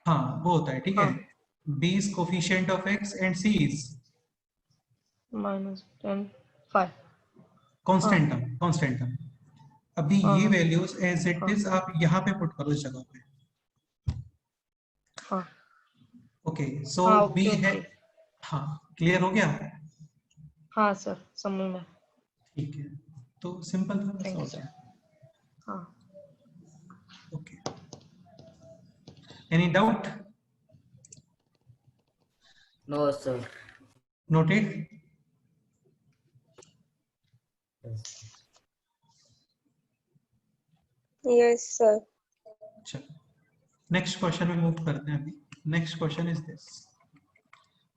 हाँ वो होता है, ठीक है। हाँ b is coefficient of x and c is -10 5। हाँ कांस्टेंट टर्म, कांस्टेंट टर्म। अभी हाँ ये हाँ वैल्यूज एज इट हाँ इज आप यहाँ पे पुट करो इस जगह पे। हाँ ओके सो हाँ बी ओके है। ओके। हाँ क्लियर हो गया? हाँ सर समझ में। ठीक है, तो सिंपल था बस, थैंक यू और सर। क्या। हाँ okay, any doubt? No sir. Noted. Yes, sir. चलो नेक्स्ट क्वेश्चन में मूव करते हैं। अभी नेक्स्ट क्वेश्चन इज दिस।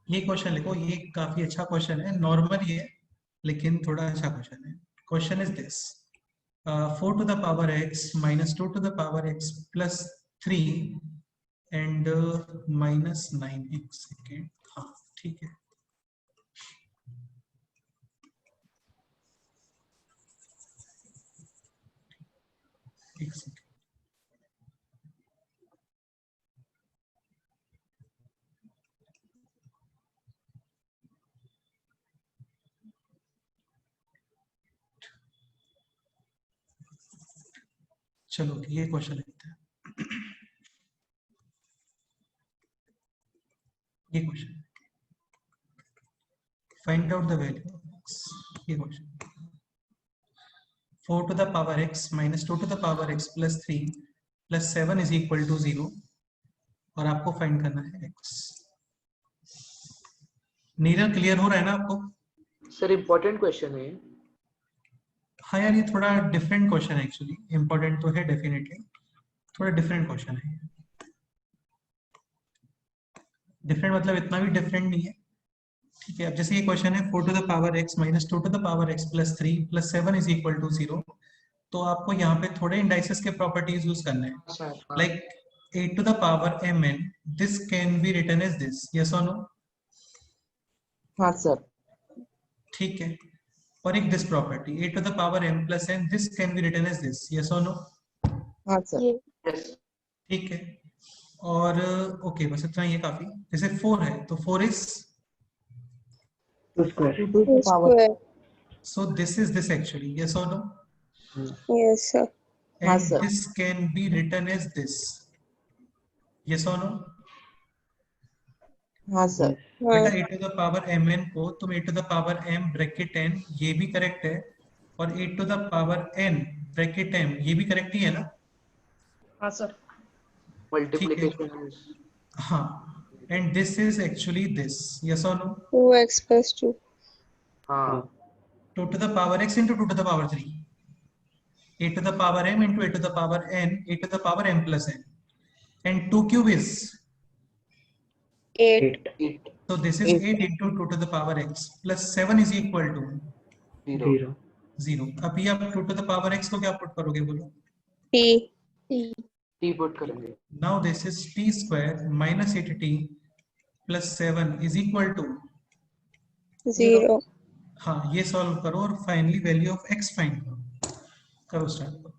ये क्वेश्चन लिखो, ये काफी अच्छा क्वेश्चन है, नॉर्मल ही है लेकिन थोड़ा अच्छा क्वेश्चन है। Question is this, 4 to the power x minus 2 to the power x plus 3 and minus 9x second. हाँ ठीक है। एक सेकेंड। चलो ये क्वेश्चन लिखते हैं। ये question, find out the value of x। ये question, 4 to the power x minus 2 to the power x plus 3 plus 7 is equal to 0 और आपको फाइंड करना है x। नीरज क्लियर हो रहा है ना आपको? सर इम्पोर्टेंट क्वेश्चन है ये। हाँ यार ये थोड़ा डिफरेंट क्वेश्चन है एक्चुअली, इंपॉर्टेंट तो है डेफिनेटली, थोड़ा डिफरेंट क्वेश्चन है। डिफरेंट मतलब इतना भी डिफरेंट नहीं है। ठीक है, अब जैसे ये क्वेश्चन है 4 to the power x minus 2 to the power x plus 3 plus 7 is equal to 0, तो आपको यहाँ पे थोड़े इंडाइसेस के प्रॉपर्टीज यूज करने हैं। Sir like 8 to the power mn, this can be written as this, yes or no? हाँ sir. ठीक है, और एक this property 8 to the power m plus n, this can be written as this, yes or no? हाँ sir. ये yes ठीक है, और ओके बस इतना ही है काफी। जैसे 4 है तो 4 is, 2 square। 2 square. so this is this actually, yes or no? Yes, sir. And हाँ sir. this can be written as this, yes or no? हाँ सर। बेटा हाँ. a to the power mn को तुम a to the power m bracket n, ये भी correct है, और a to the power n bracket m ये भी करेक्ट ही है ना? हाँ सर। ठीक है, मल्टीप्लिकेशन इज हाँ, and this is actually this, yes और नो? 2x plus 2. हाँ 2 to the power x into 2 to the power 3, a to the power m into a to the power n, a to the power m plus n, and 2 cube is, 8. 8 8 so this is 8 into 2 to the power x plus 7 is equal to 0 0 0। अभी आप 2 to the power x को क्या put करोगे बोलो? T. T put करेंगे। Now this is t square minus 8t plus 7 is equal to 0. हाँ ये solve करो और finally value of x find करो। करो स्टार्ट करो।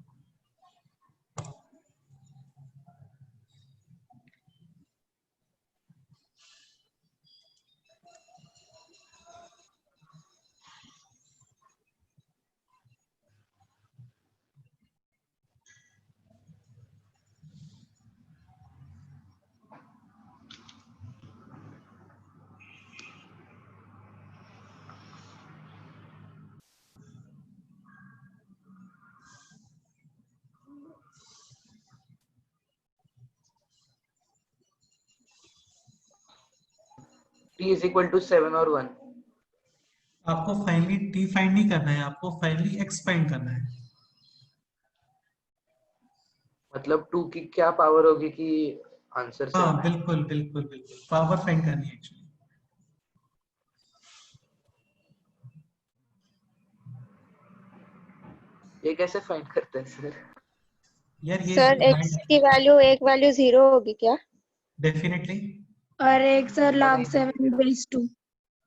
t is equal to 7 और 1. आपको फाइनली टी फाइंड नहीं करना है, आपको फाइनली एक्स फाइंड करना है। मतलब 2 की क्या पावर होगी कि आंसर से हाँ बिल्कुल बिल्कुल बिल्कुल, पावर फाइंड करनी है एक्चुअली। ये कैसे फाइंड करते हैं सर? यार ये सर x की वैल्यू एक वैल्यू 0 होगी क्या? डेफिनेटली और एक sir log 7 base 2.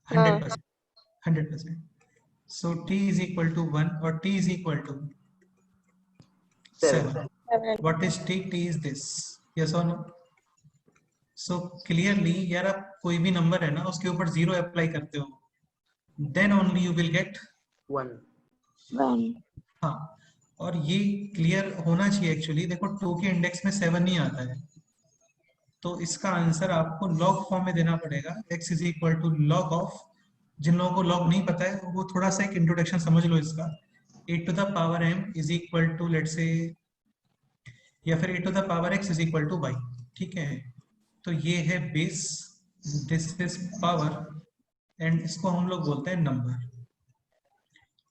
100%, 100%। So t is equal to 1 और t is equal to 7. 7. What is t? T is this. Yes or no? So clearly यार आप कोई भी नंबर है ना उसके ऊपर 0 अप्लाई करते हो, then only you will get 1. 1. हाँ, और ये क्लियर होना चाहिए एक्चुअली। देखो 2 के इंडेक्स में 7 नहीं आता है, तो इसका आंसर आपको लॉग फॉर्म में देना पड़ेगा। x is equal to log of, जिन लोगों को लॉग नहीं पता है वो थोड़ा सा एक इंट्रोडक्शन समझ लो इसका। 8 to the power m is equal to let's say, या फिर 8 to the power x is equal to y, ठीक है। तो ये है base, this is power, and इसको हम लोग बोलते हैं नंबर।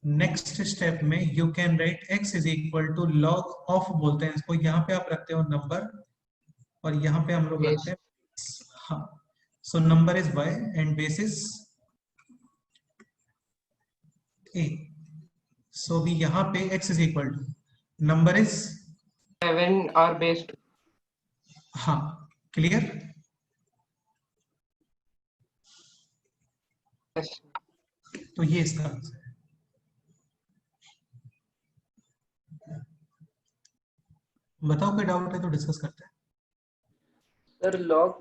नेक्स्ट स्टेप में you can write x is equal to log of बोलते हैं इसको, यहाँ पे आप रखते हो नंबर और यहाँ पे हम लोग Yes. रखते हैं हाँ। So number is y and base is a। So भी यहाँ पे x is equal to number is 7 और बेस 2. हाँ, क्लियर। Yes. तो ये इसका आंसर है। बताओ कोई डाउट है तो डिस्कस करते हैं। Sir log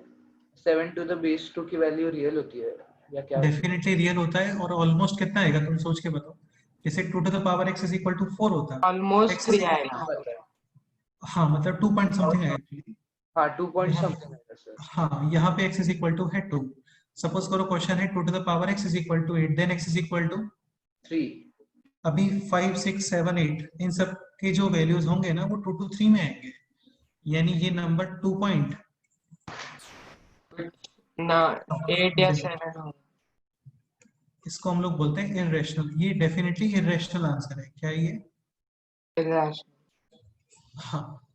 7 to the base 2 की वैल्यू रियल होती है या क्या? डेफिनेटली रियल होता है, और ऑलमोस्ट कितना आएगा तुम सोच के बताओ। जैसे 2 to the power x is equal to 4 होता है, ऑलमोस्ट X 3 आएगा. पता है. हाँ मतलब 2 पॉइंट समथिंग है एक्चुअली। हाँ 2 point यहाँ- something है सर. हाँ, यहाँ पे x इज इक्वल टू है 2। सपोज करो क्वेश्चन है 2 to the power x is equal to 8, then x is equal to 3. अभी 5 6 7 8 इन सब के जो वैल्यूज होंगे ना वो 2 टू 3 में आएंगे, यानी ये नंबर 2 पॉइंट ना 8 या 7 होगा. इसको हम लोग बोलते हैं इररेशनल। ये डेफिनेटली इररेशनल आंसर है। क्या ये? Irrational. हाँ।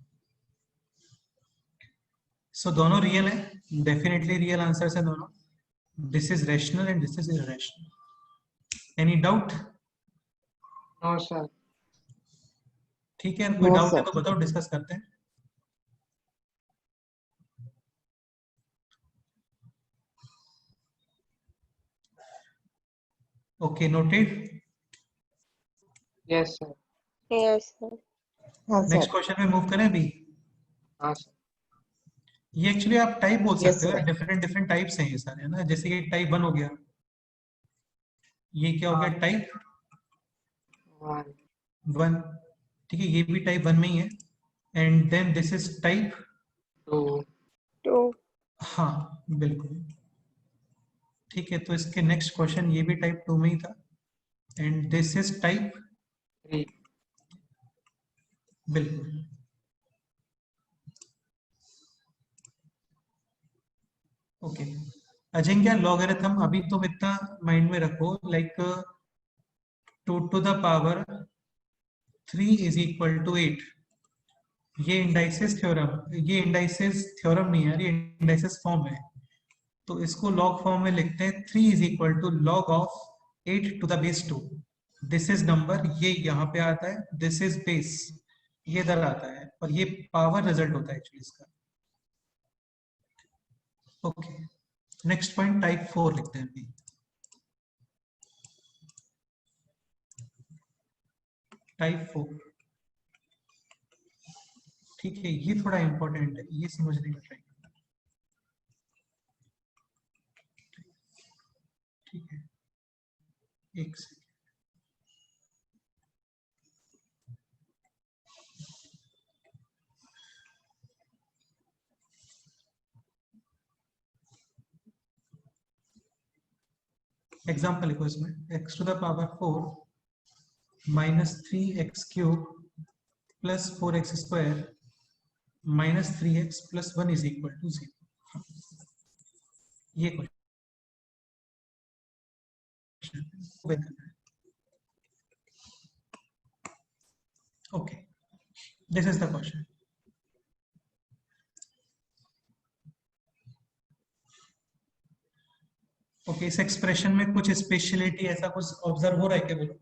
सो दोनों रियल है, डेफिनेटली रियल आंसर है दोनों। This is rational and this is irrational. Any doubt? No sir. ठीक है, कोई No, डाउट है sir. तो बताओ, डिस्कस करते हैं। Okay, noted. Yes sir. Yes, sir. हाँ नेक्स्ट सर. क्वेश्चन में मूव करें अभी। हाँ सर. ये एक्चुअली आप टाइप बोल Yes, सकते हो, sir. डिफरेंट डिफरेंट टाइप्स हैं ये सारे, है ना। जैसे ये टाइप 1 हो गया, ये क्या हो गया टाइप 1. 1, ठीक है, ये भी टाइप 1 में ही है। And then this is type 2. 2. हाँ बिल्कुल, ठीक है। तो इसके नेक्स्ट क्वेश्चन ये भी टाइप 2 में ही था, एंड दिस इज टाइप 3. बिल्कुल। ओके, अजिंक्य लॉगरिथम अभी तुम इतना माइंड में रखो, like 2 to the power 3 is equal to 8। ये इंडाइसिस थ्योरम, ये इंडाइसिस थ्योरम नहीं है, ये इंडाइसिस फॉर्म है। तो इसको लॉग फॉर्म में लिखते हैं 3 is equal to log of 8 to the base 2। This is number, ये यहाँ पे आता है, दिस इज बेस, ये इधर आता है, और ये पावर रिजल्ट होता है एक्चुअली इसका। ओके, नेक्स्ट पॉइंट टाइप 4 लिखते हैं अभी। टाइप 4, ठीक है, ये थोड़ा इंपॉर्टेंट है, ये समझने का ट्राई करना। ठीक है, एक सेकंड। एग्जाम्पल लिखो इसमें, x to the power 4 minus 3x cube plus 4x square minus 3x plus 1 is equal to 0। ये question question. Okay, this is the question. Okay, इस एक्सप्रेशन में कुछ स्पेशलिटी ऐसा कुछ ऑब्जर्व हो रहा है क्या बोलो?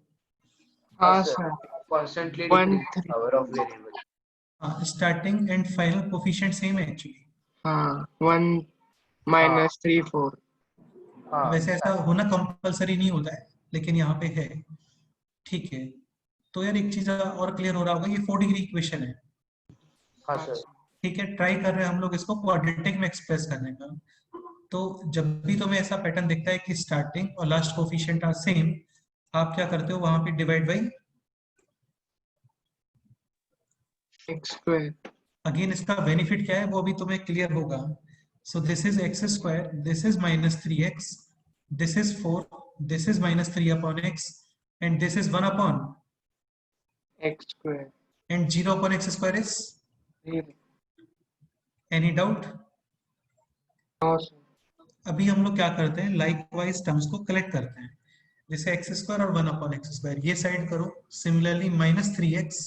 हाँ sir. Sir Constantly 1 decreasing 3 power of variable. हाँ, starting and final coefficient same है एक्चुअली। हाँ 1 minus 3 4 हाँ वैसे ऐसा होना कंपलसरी नहीं होता है, लेकिन यहाँ पे है। ठीक है, तो यार एक चीज और क्लियर हो रहा होगा, ये 4 डिग्री इक्वेशन है। हाँ सर। ठीक है, ट्राई कर रहे हैं हम लोग इसको क्वाड्रेटिक में एक्सप्रेस करने का। तो जब भी तुम्हें ऐसा पैटर्न दिखता है कि स्टार्टिंग और लास्ट कोफिशिएंट आर सेम, आप क्या करते हो वहां पे divide by x square again. इसका बेनिफिट क्या है वो अभी तुम्हें क्लियर होगा। So this is x square, this is -3x, this is 4, this is -3 upon x, and this is 1 upon, x square and 0 upon x square is. 0 any doubt? No sir अभी हम लोग क्या करते हैं, लाइक वाइज टर्म्स को collect करते हैं, जैसे एक्स स्क्वायर और 1 अपॉन एक्स स्क्वायर ये साइड करो। सिमिलरली -3x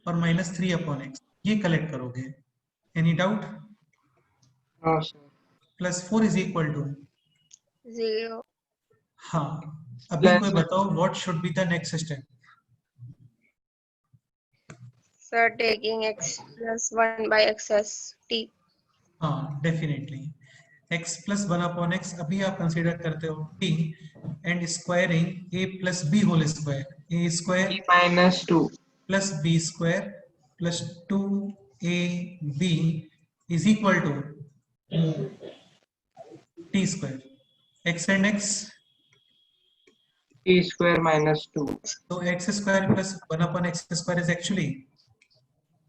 और -3 अपॉन x ये कलेक्ट करोगे। Any doubt? No sir +4 is equal to, 0. हाँ, अभी कोई प्लस बताओ what should be the next step? Sir, taking x plus 1 by excess t. हाँ definitely, x plus 1 upon x अभी आप कंसीडर करते हो t, and squaring a plus b whole square, a square e minus 2 plus b square plus 2ab is equal to t square, x and x, t square minus 2 तो x square plus 1 upon x square is actually.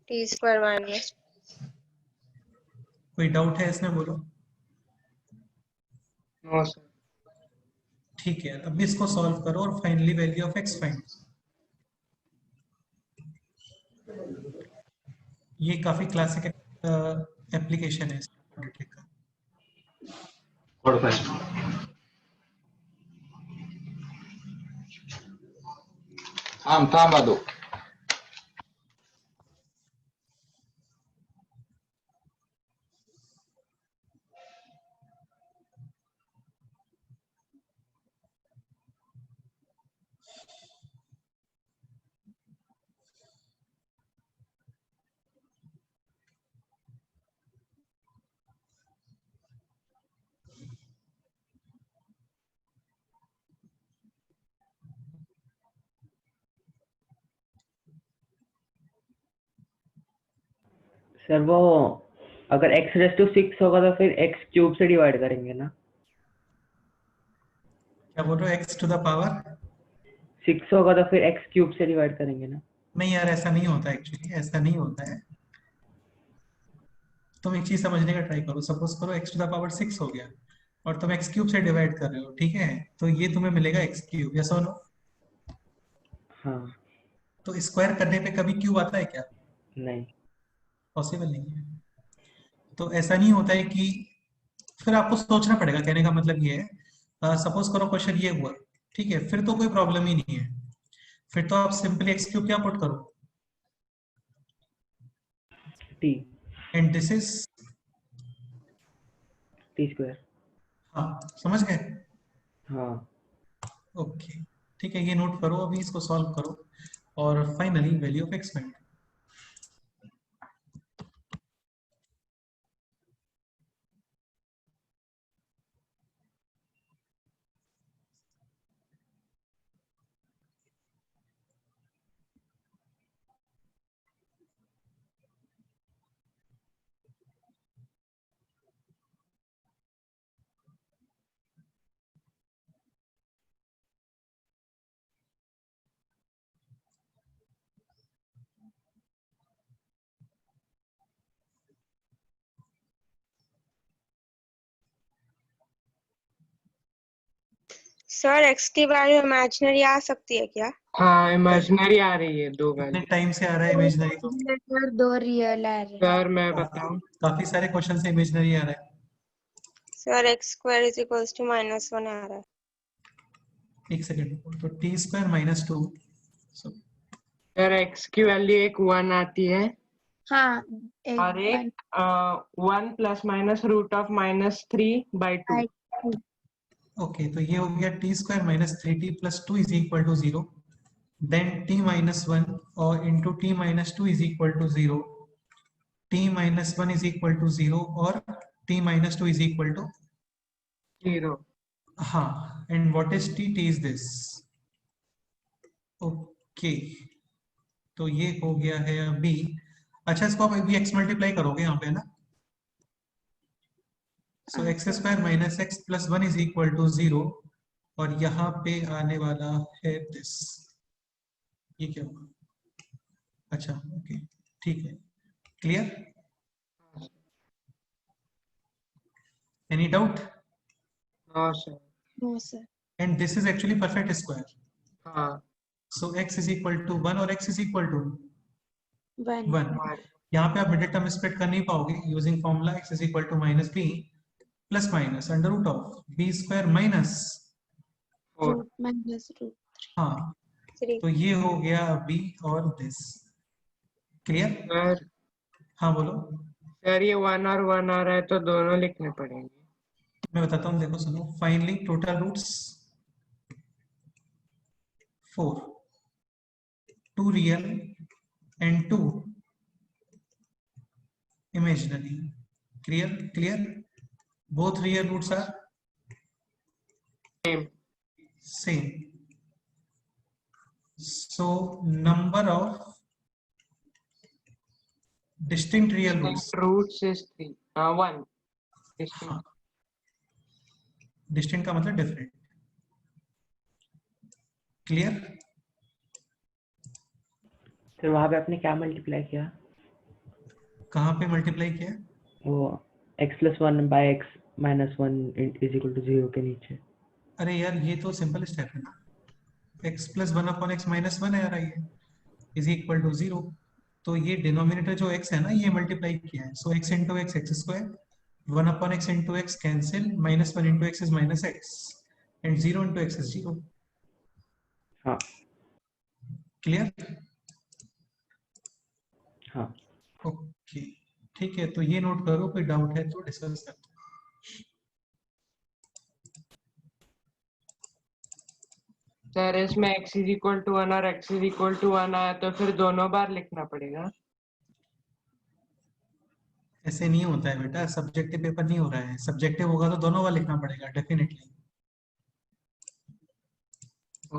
T square minus. कोई doubt है इसमें बोलो? No sir ठीक है, अब इसको solve करो और finally value of x find. ये काफी क्लासिक एप्लीकेशन है इस quadratic का। थांबा दो। सर वो अगर x रेस टू 6 होगा तो फिर x क्यूब से डिवाइड करेंगे ना? क्या बोल रहे हो, x टू द पावर 6 होगा तो फिर x क्यूब से डिवाइड करेंगे ना? नहीं यार, ऐसा नहीं होता एक्चुअली, ऐसा नहीं होता है। तुम एक चीज समझने का ट्राई करो, सपोज करो x टू द पावर 6 हो गया और तुम x क्यूब से डिवाइड कर रहे हो, ठीक है, तो ये तुम्हें मिलेगा x क्यूब, यस और नो? हाँ तो स्क्वायर करने पे कभी क्यूब आता है क्या? नहीं। पॉसिबल नहीं है। तो ऐसा नहीं होता है कि, फिर आपको सोचना पड़ेगा, कहने का मतलब ये है, सपोज करो क्वेश्चन ये हुआ, ठीक है, फिर तो कोई प्रॉब्लम ही नहीं है, फिर तो आप सिंपली x क्यूब क्या पुट करो, t and this is t square. हाँ, समझ गए? हाँ ओके, ठीक है, ये नोट करो, अभी इसको सॉल्व करो और finally value of x find. Sir x की वैल्यू इमेजिनरी आ सकती है क्या? हाँ इमेजिनरी आ रही है 2 कितने वैल्यू। टाइम से आ रहा है इमेजिनरी? तो सर 2 रियल आ रहे हैं। सर मैं बताऊं काफी सारे क्वेश्चन से इमेजिनरी आ रहा है। Sir x square is equals to -1 आ रहा है। एक सेकेंड, तो t square minus 2, sir x की वैल्यू एक 1 आती है हाँ और एक एक 1 plus minus root of -3/2। Okay, तो ये हो गया t square minus 3t plus 2 is equal to 0, then t minus 1 और into t minus 2 is equal to 0, t minus 1 is equal to 0 और t minus 2 is equal to 0। हाँ, and what is t? t is this. Okay, तो ये हो गया है अभी। अच्छा, इसको आप अभी x मल्टीप्लाई करोगे यहाँ पे ना, so x square minus x plus 1 is equal to 0 और यहाँ पे आने वाला है दिस। ये क्या होगा? अच्छा ओके, ठीक है, क्लियर? Any doubt? हाँ sir. No sir. And this is actually perfect square, हाँ so x is equal to 1 और x इज इक्वल टू 1 1। यहाँ पे आप मिडिल टर्म स्प्लिट कर नहीं पाओगे using formula x is equal to minus b plus minus under root of b square minus, root minus root हाँ, 3। तो ये हो गया बी और दिस। क्लियर? सर हाँ बोलो। सर ये 1 और 1 आ रहा है तो दोनों लिखने पड़ेंगे। मैं बताता हूँ, देखो सुनो। Finally total roots 4, 2 real and 2 imaginary. Clear? Both real roots are same. So number of distinct real roots. Roots is 3, 1. हाँ, distinct का मतलब different. Clear? फिर वहां पे आपने क्या मल्टीप्लाई किया? कहाँ पे मल्टीप्लाई किया? वो x plus 1 by x minus 1 is equal to 0 के नीचे। अरे यार, ये तो सिंपल स्टेप है ना। x plus 1 upon x minus 1 है यार, ये इज इक्वल टू 0। तो ये डिनोमिनेटर जो x है ना, ये मल्टीप्लाई किया है। सो x into x x square, 1 upon x into x cancel, minus 1 into x is minus x and 0 into x is 0। हाँ क्लियर? हाँ ओके, ठीक है, तो ये नोट करो, कोई डाउट है तो डिस्कस करते हैं। सर इसमें x इज इक्वल टू 1 और x इज इक्वल टू 1 आया तो फिर दोनों बार लिखना पड़ेगा। ऐसे नहीं होता है बेटा, सब्जेक्टिव पेपर नहीं हो रहा है। सब्जेक्टिव होगा तो दोनों बार लिखना पड़ेगा डेफिनेटली।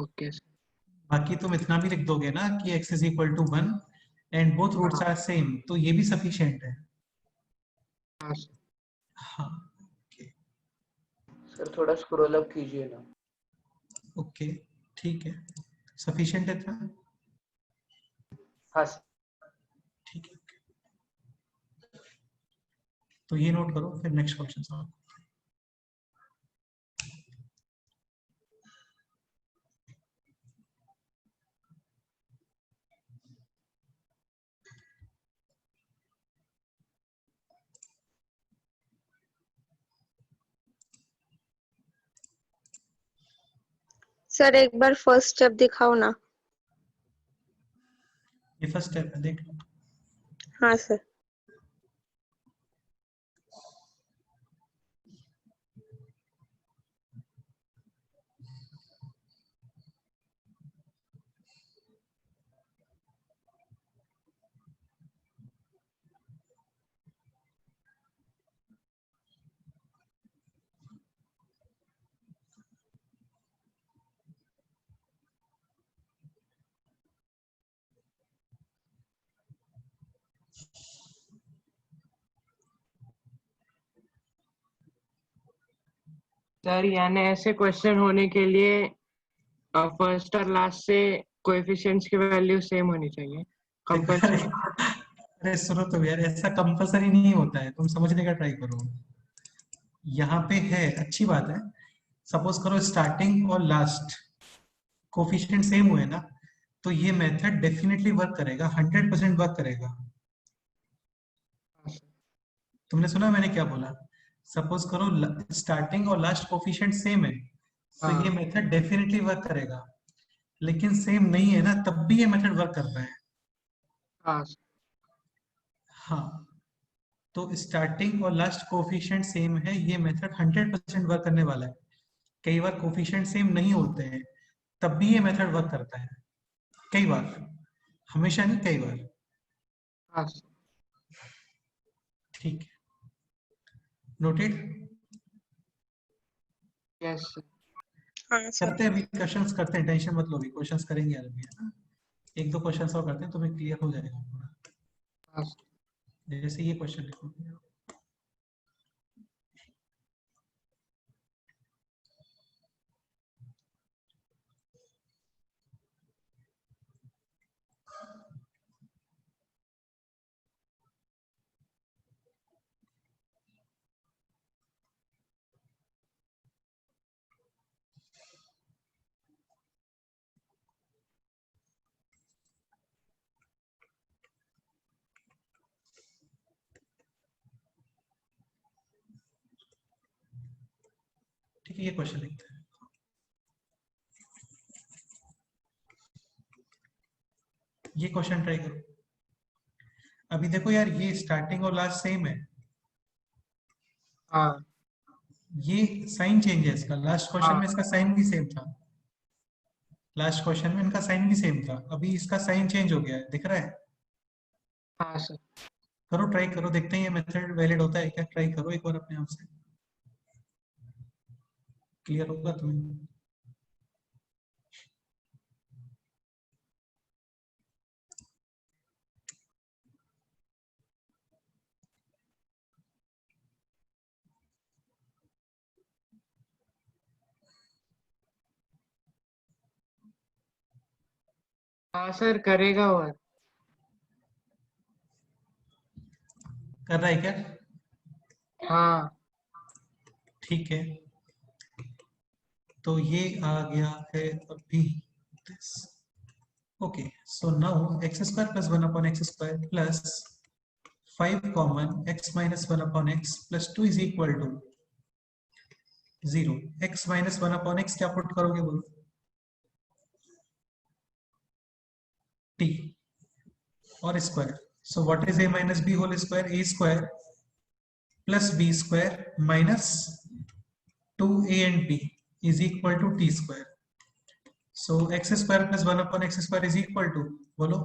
ओके बाकी तुम इतना भी लिख दोगे ना कि x is equal to 1 and both roots are same, तो ये भी सफिशिएंट है। हाँ सर थोड़ा स्क्रॉल अप कीजिए ना। ओके, ठीक है, सफिशिएंट है इतना? हाँ ठीक है, तो ये नोट करो, फिर नेक्स्ट क्वेश्चन सॉल्व। सर एक बार फर्स्ट स्टेप दिखाओ ना। ये फर्स्ट स्टेप है, देख लो। हाँ सर। सर यानी ऐसे क्वेश्चन होने के लिए फर्स्ट और लास्ट से कोएफिशिएंट्स की वैल्यू सेम होनी चाहिए कंपल्सरी। अरे सुनो तो यार, ऐसा कंपल्सरी नहीं होता है, तुम समझने का ट्राई करो। यहाँ पे है, अच्छी बात है। सपोज करो स्टार्टिंग और लास्ट कोफिशिएंट सेम हुए ना, तो ये मेथड डेफिनेटली वर्क करेगा, 100% वर्क करेगा। तुमने सुना मैंने क्या बोला? सपोज करो स्टार्टिंग और लास्ट कोफिशिएंट सेम है, तो ये हाँ। मेथड डेफिनेटली वर्क करेगा, लेकिन सेम नहीं है ना, तब भी ये मेथड वर्क करता है। हाँ हाँ, तो स्टार्टिंग और लास्ट कोफिशिएंट सेम है, ये मेथड 100% वर्क करने वाला है। कई बार कोफिशिएंट सेम नहीं होते हैं, तब भी ये मेथड वर्क करता है। कई बार, हमेशा नहीं, कई बार। हाँ ठीक है, नोटेड। यस हाँ सर। करते हैं अभी क्वेश्चंस करते हैं, टेंशन मत लो, अभी क्वेश्चंस करेंगे यार अभी, है ना। एक दो क्वेश्चंस और करते हैं, तुम्हें क्लियर हो जाएगा पूरा। हाँ जैसे ये क्वेश्चन देखो, ठीक है, ये क्वेश्चन लिखते हैं। ये क्वेश्चन ट्राई करो। अभी देखो यार, ये स्टार्टिंग और लास्ट सेम है, हाँ ये साइन चेंज है इसका। लास्ट क्वेश्चन हाँ में इसका साइन भी सेम था, लास्ट क्वेश्चन में इनका साइन भी सेम था, अभी इसका साइन चेंज हो गया है, दिख रहा है। हाँ सर। करो, ट्राई करो, देखते हैं ये मेथड वैलिड होता है क्या। ट्राई करो एक बार अपने आप से, क्लियर होगा तुम्हें। हाँ सर करेगा और कर रहा है क्या? हाँ ठीक है, तो ये आ गया है अभी। Okay, so now x square plus 1 upon x square plus 5 common x minus 1 upon x plus 2 is equal to 0। x minus 1 upon x क्या पुट करोगे बोलो? t और square. So what is a minus b whole square? a square plus b square minus 2a and b is equal to t square. So x square plus 1 upon x square is equal to, बोलो।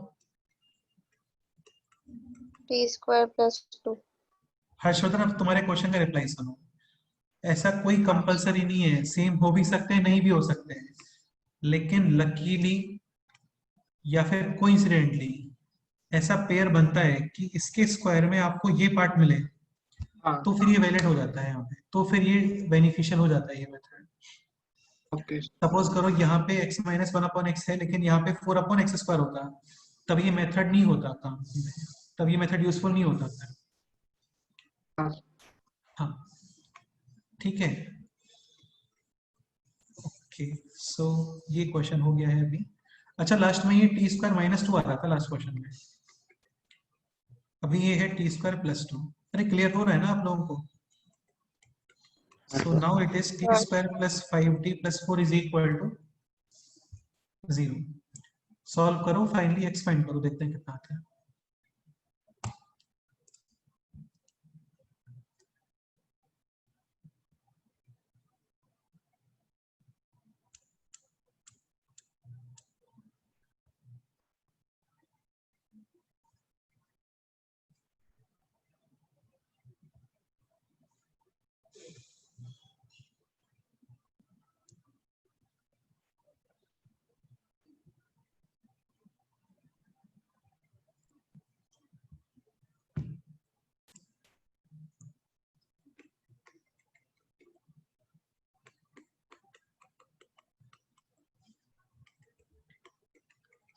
T square plus 2। Harshvardhan, अब तुम्हारे question का reply सुनो। ऐसा कोई हाँ compulsory नहीं है, सेम हो भी सकते हैं, नहीं भी हो सकते हैं, लेकिन लकीली या फिर कोइंसिडेंटली ऐसा पेयर बनता है कि इसके स्क्वायर में आपको ये पार्ट मिले, हाँ तो फिर ये वैलिड हो जाता है यहाँ पे, तो फिर ये बेनिफिशियल हो जाता है ये मेथड। ओके सपोज करो यहाँ पे x माइनस 1 अपॉन x है, लेकिन यहाँ पे 4 अपॉन x स्क्वायर होता, तब ये मेथड नहीं होता काम, तब ये मेथड यूजफुल नहीं होता फिर। हाँ हाँ, ठीक है। ओके, सो ये क्वेश्चन हो गया है अभी। अच्छा, लास्ट में ये टी स्क्वायर माइनस 2 आ रहा था लास्ट क्वेश्चन में, अभी ये है टी स्क्वायर प्लस 2। अरे क्लियर हो रहा है ना आप लोगों को? So now it is t square plus 5t plus 4 is equal to 0। Solve करो, फाइनली एक्स फाइंड करो, देखते हैं कितना आता है।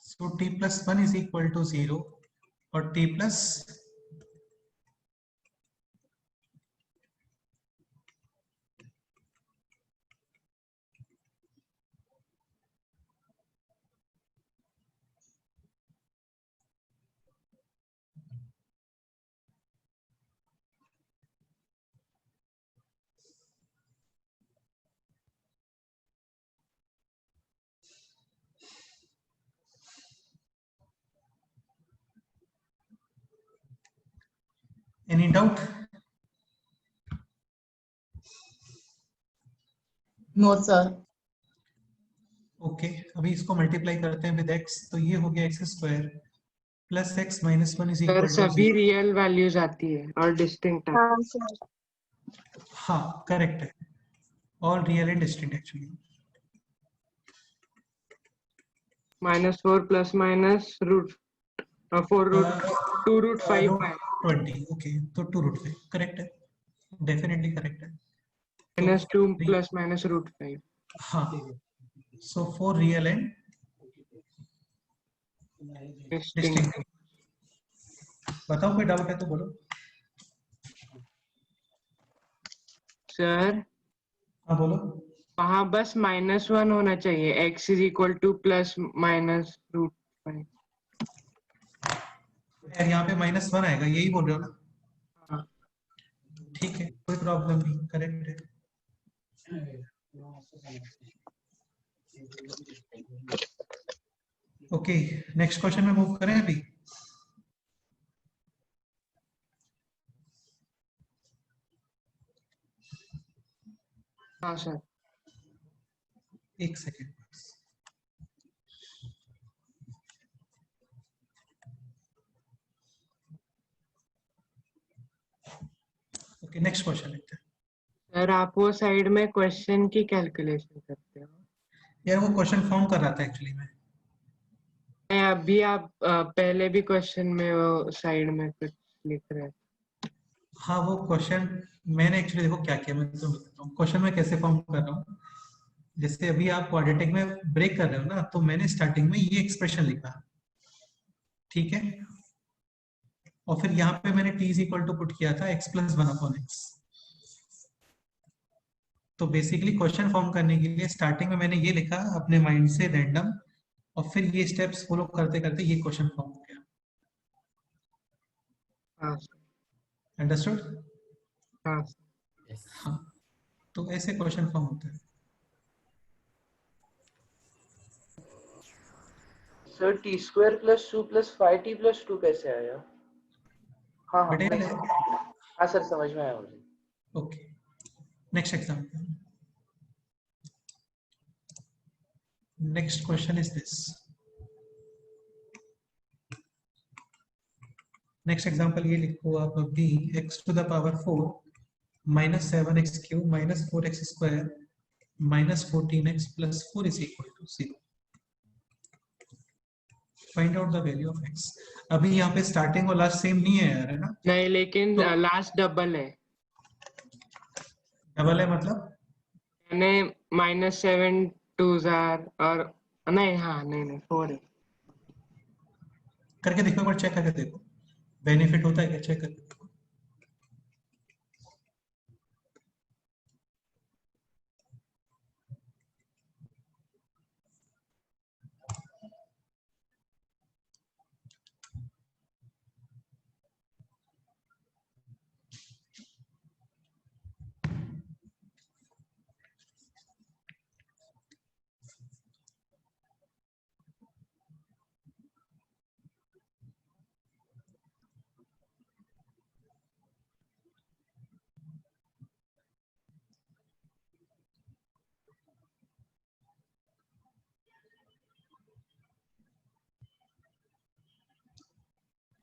So t plus 1 is equal to 0 और t plus any doubt? No sir. Okay, अभी इसको मल्टीप्लाई करते हैं विद x, तो ये हो गया x square plus x minus 1 is sir equal to सभी रियल वैल्यूज आती है और डिस्टिंक्ट हाँ सर। हाँ करेक्ट है, all real and distinct actually. -4 plus minus root 4 root 2 root 5 root 20, okay, तो 2 रूट 5 करेक्ट है, डेफिनेटली करेक्ट है। -2 प्लस माइनस रूट 5। हाँ, सो 4 रियल एंड डिस्टिंक्ट। बताओ कोई डाउट है तो बोलो। सर हाँ बोलो। वहाँ बस -1 होना चाहिए, x is equal to plus minus root 5। यार यहाँ पे -1 आएगा, यही बोल रहे हो ना? हाँ। ठीक है, कोई प्रॉब्लम नहीं, करेक्ट है। ओके, नेक्स्ट क्वेश्चन में मूव करें अभी। हाँ सर। एक सेकेंड। ओके, नेक्स्ट क्वेश्चन लेते हैं। सर आप वो साइड में क्वेश्चन की कैलकुलेशन करते हो? यार वो क्वेश्चन फॉर्म कर रहा था एक्चुअली में। नहीं, अभी आप पहले भी क्वेश्चन में वो साइड में कुछ लिख रहे हैं। हाँ वो क्वेश्चन मैंने एक्चुअली देखो क्या किया, मैं तो बताता हूँ क्वेश्चन में कैसे फॉर्म कर रहा हूँ। जैसे अभी आप क्वाड्रेटिक में ब्रेक कर रहे हो ना, तो मैंने स्टार्टिंग में ये एक्सप्रेशन लिखा, ठीक है, और फिर यहाँ पे मैंने t is equal to put किया था x प्लस 1 अपॉन x। तो बेसिकली क्वेश्चन फॉर्म करने के लिए स्टार्टिंग में मैंने ये लिखा अपने माइंड से रैंडम, और फिर ये स्टेप्स फॉलो करते करते ये क्वेश्चन फॉर्म हो गया। हाँ अंडरस्टूड? हाँ। हाँ, तो ऐसे क्वेश्चन फॉर्म होता है। Sir T square plus 2 plus 5t plus 2 कैसे आया? हाँ हाँ बेटे हाँ सर समझ में आया मुझे। Okay, next example. Next question is this. Next example ये लिखो आप अभी, x to the power 4 minus 7x cube minus 4x square minus 14x plus 4 is equal to 0। Find out the value of x। अभी यहाँ पे starting और last sem नहीं है यार, है ना? नहीं, लेकिन तो- लास्ट डबल है, डबल है मतलब यानी -7 2 जार और नहीं, हाँ नहीं 4 है। करके देखो, एक बार चेक करके देखो बेनिफिट होता है क्या, चेक करके देखो।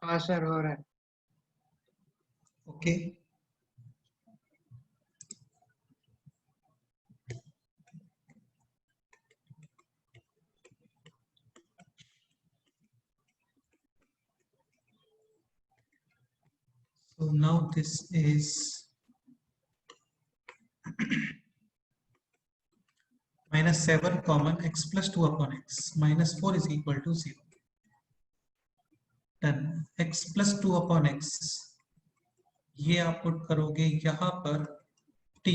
हाँ सर हो रहा है। Okay, so now this is -7 common x plus 2 upon x minus 4 is equal to 0। Done. x plus 2 upon x ये आप पुट करोगे यहाँ पर t,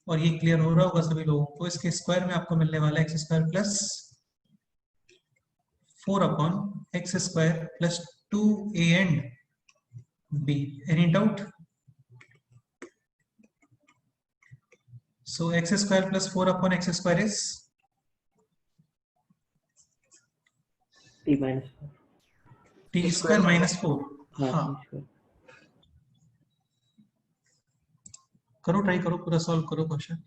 और ये क्लियर हो रहा होगा सभी लोगों को। इसके स्क्वायर में आपको मिलने वाला x square plus 4 upon x square plus 2a and b। Any doubt? So x square plus 4 upon x square is t minus 4। t square minus 4। हाँ हाँ, t square। करो, ट्राई करो, पूरा सॉल्व करो question.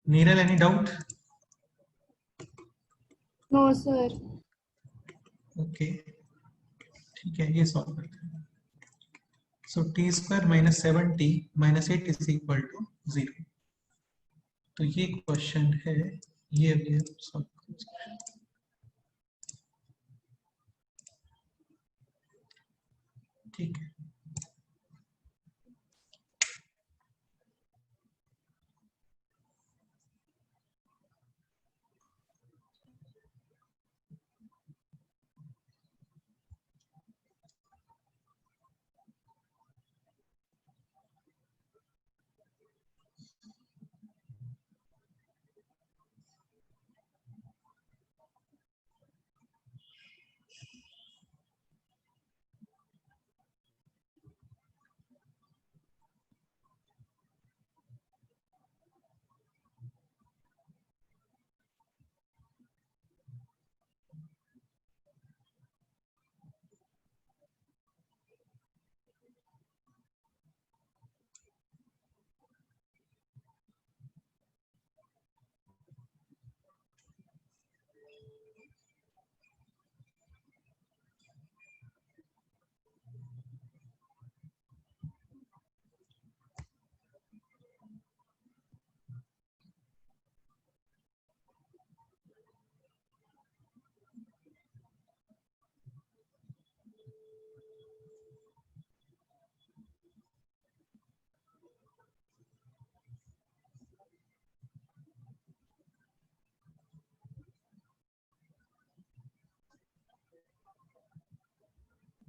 Niral, any doubt? No, sir. Okay, ठीक है, ये solve करते हैं। So t square minus 7t minus 8 is equal to 0। तो ये क्वेश्चन है, ये अभी हम सॉल्व कर सकते हैं। ठीक है,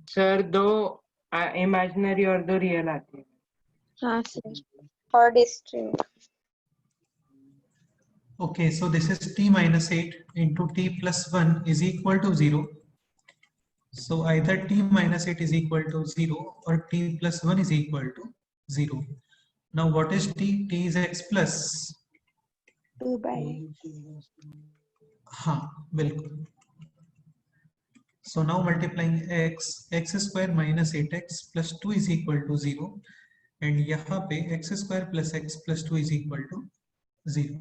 सर दो इमेजिनरी और दो रियल आती है। हाँ sir. Third string. okay, so this is t minus 8 into t plus 1 is equal to 0. So either t minus 8 is equal to 0 or t plus 1 is equal to 0. Now what is t? T is x plus, 2 by हाँ बिल्कुल। So now multiplying x, x square minus 8x plus 2 is equal to 0, and यहाँ पे x square plus x plus 2 is equal to 0.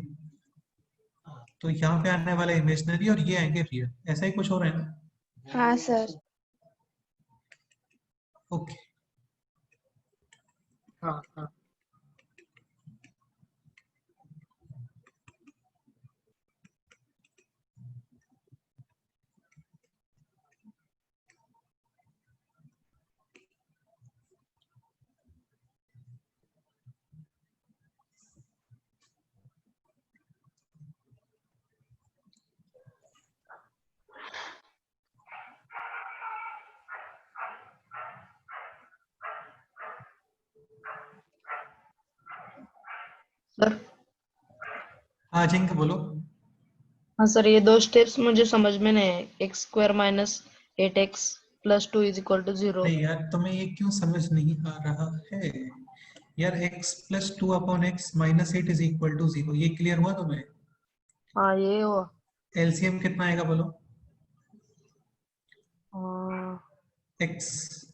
तो यहाँ पे आने वाला imaginary और ये आएंगे रियल, ऐसा ही कुछ हो रहा है ना? हाँ sir. ओके, हाँ हाँ। सर हाँ जिंक बोलो। हाँ सर, ये दो स्टेप्स मुझे समझ में नहीं है। X square minus 8x plus 2 is equal to 0। नहीं यार, तुम्हें ये क्यों समझ नहीं आ रहा है यार? x plus 2 upon x minus 8 is equal to 0, ये क्लियर हुआ तुम्हें? हाँ ये हुआ। एलसीएम कितना आएगा बोलो? x।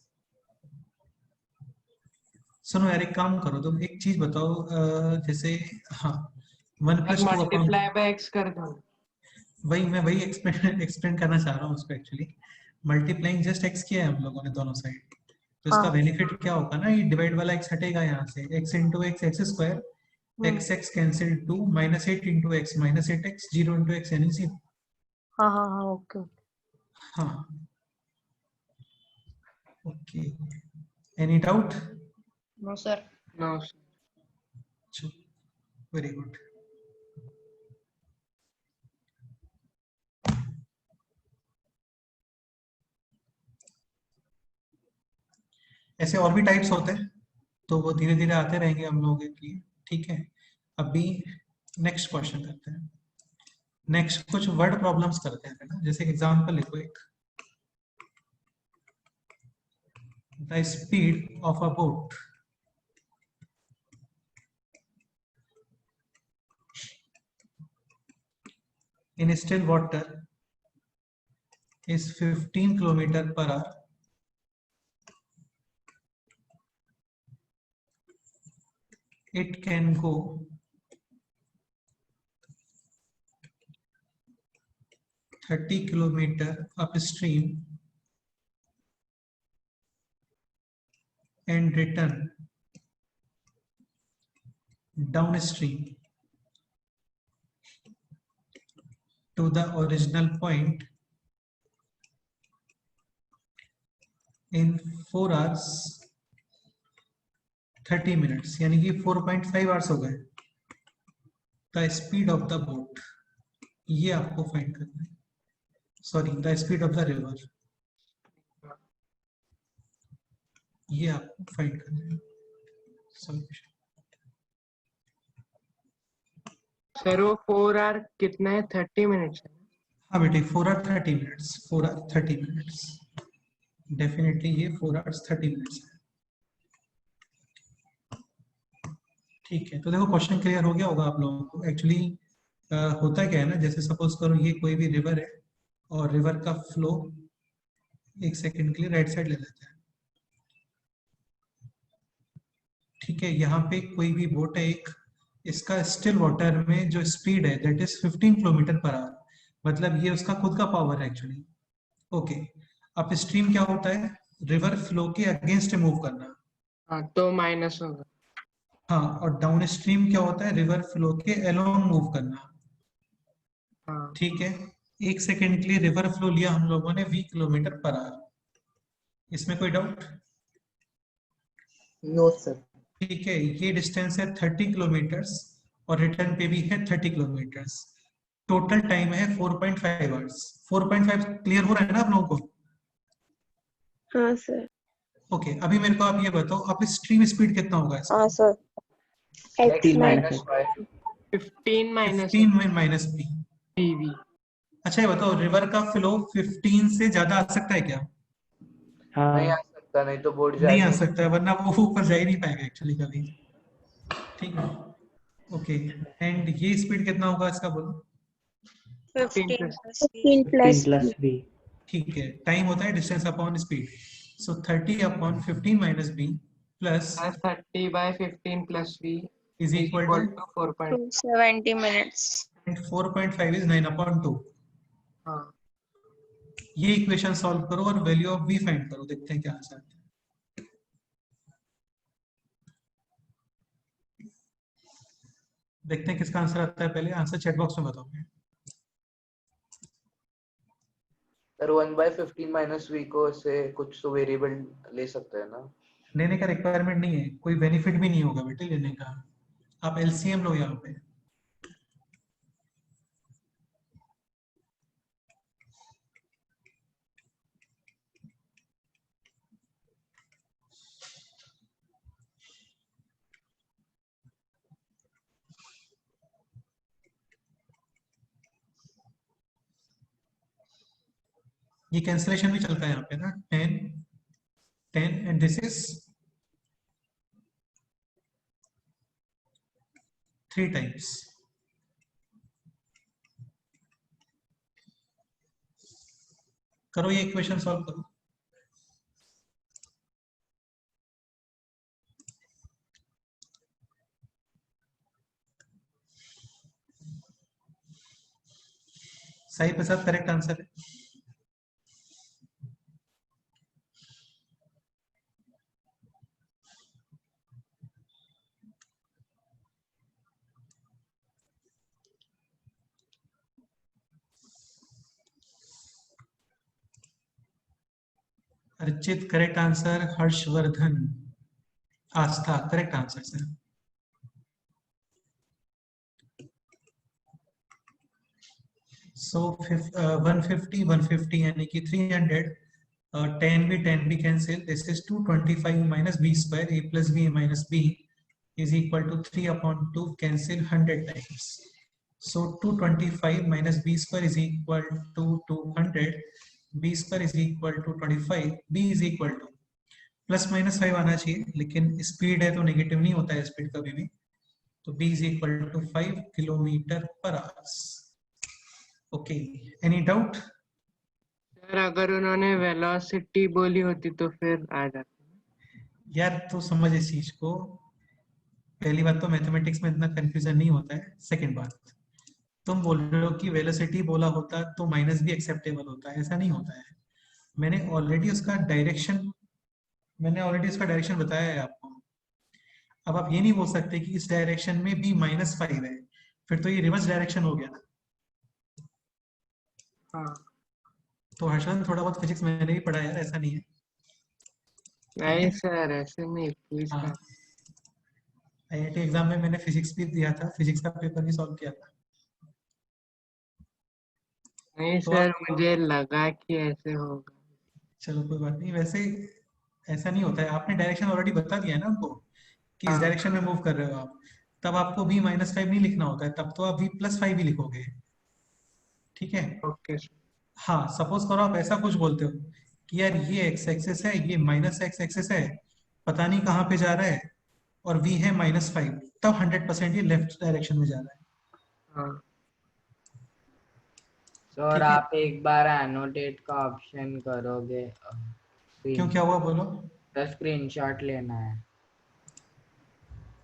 सुनो यार, एक काम करो, तुम एक चीज बताओ, जैसे हाँ 1 plus 2 upon, multiply by x कर दो। वही एक्सप्लेन करना चाह रहा हूँ उसको। एक्चुअली मल्टीप्लाइंग जस्ट x किया है हम लोगों ने दोनों साइड, तो इसका बेनिफिट क्या होगा ना, ये डिवाइड वाला x हटेगा यहाँ से, x into x x square, x x cancel 2 minus 8 into x minus 8x 0 into x यानी 0। हाँ हाँ हाँ ओके हाँ okay, any doubt? No sir. No very good. ऐसे और भी टाइप्स होते हैं, तो वो धीरे धीरे आते रहेंगे हम लोगों के लिए, ठीक है? अभी नेक्स्ट क्वेश्चन करते हैं। नेक्स्ट कुछ वर्ड प्रॉब्लम्स करते हैं ना, जैसे एग्जांपल लिखो एक, the speed of a boat in still water is 15 kilometer per hour it can go 30 kilometer upstream and return downstream to the original point in 4 hours 30 minutes, यानी कि 4.5 hours हो गए. The speed of the boat, ये आपको find करना है. Sorry, the speed of the river, ये आपको फाइंड करना है. सॉल्यूशन सर वो 4 आवर कितना है? 30 मिनट्स है. हाँ बेटे, 4 hours 30 minutes, 4 hours 30 minutes, definitely ये 4 hours 30 minutes है. ठीक है, तो देखो क्वेश्चन क्लियर हो गया होगा आप लोगों को. एक्चुअली होता क्या है ना, जैसे सपोज करो ये कोई भी रिवर है और रिवर का फ्लो एक सेकंड के लिए राइट साइड ले लेते हैं. ठीक है, यहाँ पे कोई भी बोट है एक, इसका स्टिल वाटर में जो स्पीड है that is 15 kilometre per hour, मतलब ये उसका खुद का पावर है एक्चुअली. ओके, अब स्ट्रीम क्या होता है? रिवर फ्लो के अगेंस्ट मूव करना. हाँ तो माइनस होगा. हाँ, और डाउन स्ट्रीम क्या होता है? रिवर फ्लो के अलोंग मूव करना. हाँ ठीक है, एक सेकेंड के लिए रिवर फ्लो लिया हम लोगों ने 20 किलोमीटर पर आवर. इसमें कोई डाउट? No sir. ठीक है, ये डिस्टेंस है 30 किलोमीटर्स और रिटर्न पे भी है 30 किलोमीटर्स. टोटल टाइम है 4.5 आवर्स. 4.5 क्लियर हो रहा है ना आप लोगों को? हाँ सर. ओके, अभी मेरे को आप ये बताओ, आप स्ट्रीम स्पीड कितना होगा इसका? हाँ sir. X 15 minus minus y. 15 minus 15 में माइनस बी. पीवी. अच्छा ये बताओ, रिवर का फ्लो 15 से ज्यादा आ सकता है क्या? नहीं हाँ आ सकता, नहीं तो बोर्ड नहीं आ जाएगी. सकता है, वरना वो ऊपर जा ही नहीं पाएगा एक्चुअली कभी. ठीक है, ओके. एंड ये स्पीड कितना होगा इसका बोलो? 15 plus plus 15 15 plus plus b. ठीक है, टाइम होता है distance upon speed. So 30 upon 15 minus b plus 30 by 15 plus v is is equal equal to to 4. 270 minutes. 4.5 is 9 upon 2. हाँ ये इक्वेशन सॉल्व करो और वैल्यू ऑफ बी फाइंड करो, देखते हैं क्या आंसर आता है. देखते हैं किसका आंसर आता है. पहले आंसर चैट बॉक्स में बताओगे. सर 1/15 माइनस v को से कुछ तो वेरिएबल ले सकते हैं ना. लेने का रिक्वायरमेंट नहीं है, कोई बेनिफिट भी नहीं होगा बेटे लेने का. आप एलसीएम लो यहाँ पे. ये कैंसिलेशन भी चलता है यहाँ पे ना. 10 10 एंड दिस इज 3 टाइम्स. करो ये इक्वेशन सॉल्व करो. साई प्रसाद करेक्ट आंसर है. Archit correct answer. Harshvardhan, Aastha correct answer sir. So 150 150 यानी कि 300. 10 भी कैंसिल. This is 225 minus b square. A plus b minus b is equal to 3 upon 2 cancel 100 times. So 225 minus b square is equal to 200. b square is equal to 25. b is equal to plus minus 5 आना चाहिए, लेकिन speed है तो negative नहीं होता है speed कभी भी. तो b is equal to 5 kilometre पर hours. Okay, any doubt? Sir अगर उन्होंने वेलोसिटी बोली होती तो फिर आ जाता. यार तो समझ इस चीज को, पहली बात तो मैथमेटिक्स में इतना कंफ्यूजन नहीं होता है। सेकंड बात, तुम बोल रहे हो कि वेलोसिटी बोला होता तो माइनस भी एक्सेप्टेबल होता है, ऐसा नहीं होता है। मैंने ऑलरेडी उसका डायरेक्शन बताया है आपको। अब आप ये नहीं बोल सकते कि इस डायरेक्शन में भी -5 है, फिर तो ये रिवर्स डायरेक्शन हो गया ना। हाँ तो हर्षद थोड़ा बहुत फिजिक्स मैंने भी पढ़ा यार, ऐसा नहीं है। नहीं सर, ऐसे नहीं पूछ हाँ, रहा। आईआईटी एग्जाम में मैंने फिजिक्स भी दिया था, फिजिक्स का पेपर भी सॉल्व किया था। नहीं तो सर, आप, मुझे लगा कि ऐसे होगा। चलो कोई बात नहीं। वैसे ऐसा नहीं होता है, आपने डायरेक्शन ऑलरेडी बता दिया है ना उनको कि इस हाँ डायरेक्शन में मूव कर रहे हो आप। तब आपको v -5 नहीं लिखना होता है, तब तो आप v+5 ही लिखोगे। ठीक है। Okay sir. हाँ, सपोज करो आप ऐसा कुछ बोलते हो कि यार ये x एक्सिस है, ये -x एक्सिस है, पता नहीं कहाँ पे जा रहा है, और v है -5, तब 100% ये लेफ्ट डायरेक्शन में जा रहा है। हाँ सर ठीक है। आप एक बार एनोटेट का ऑप्शन करोगे? क्यों, क्या हुआ बोलो? स्क्रीनशॉट लेना है।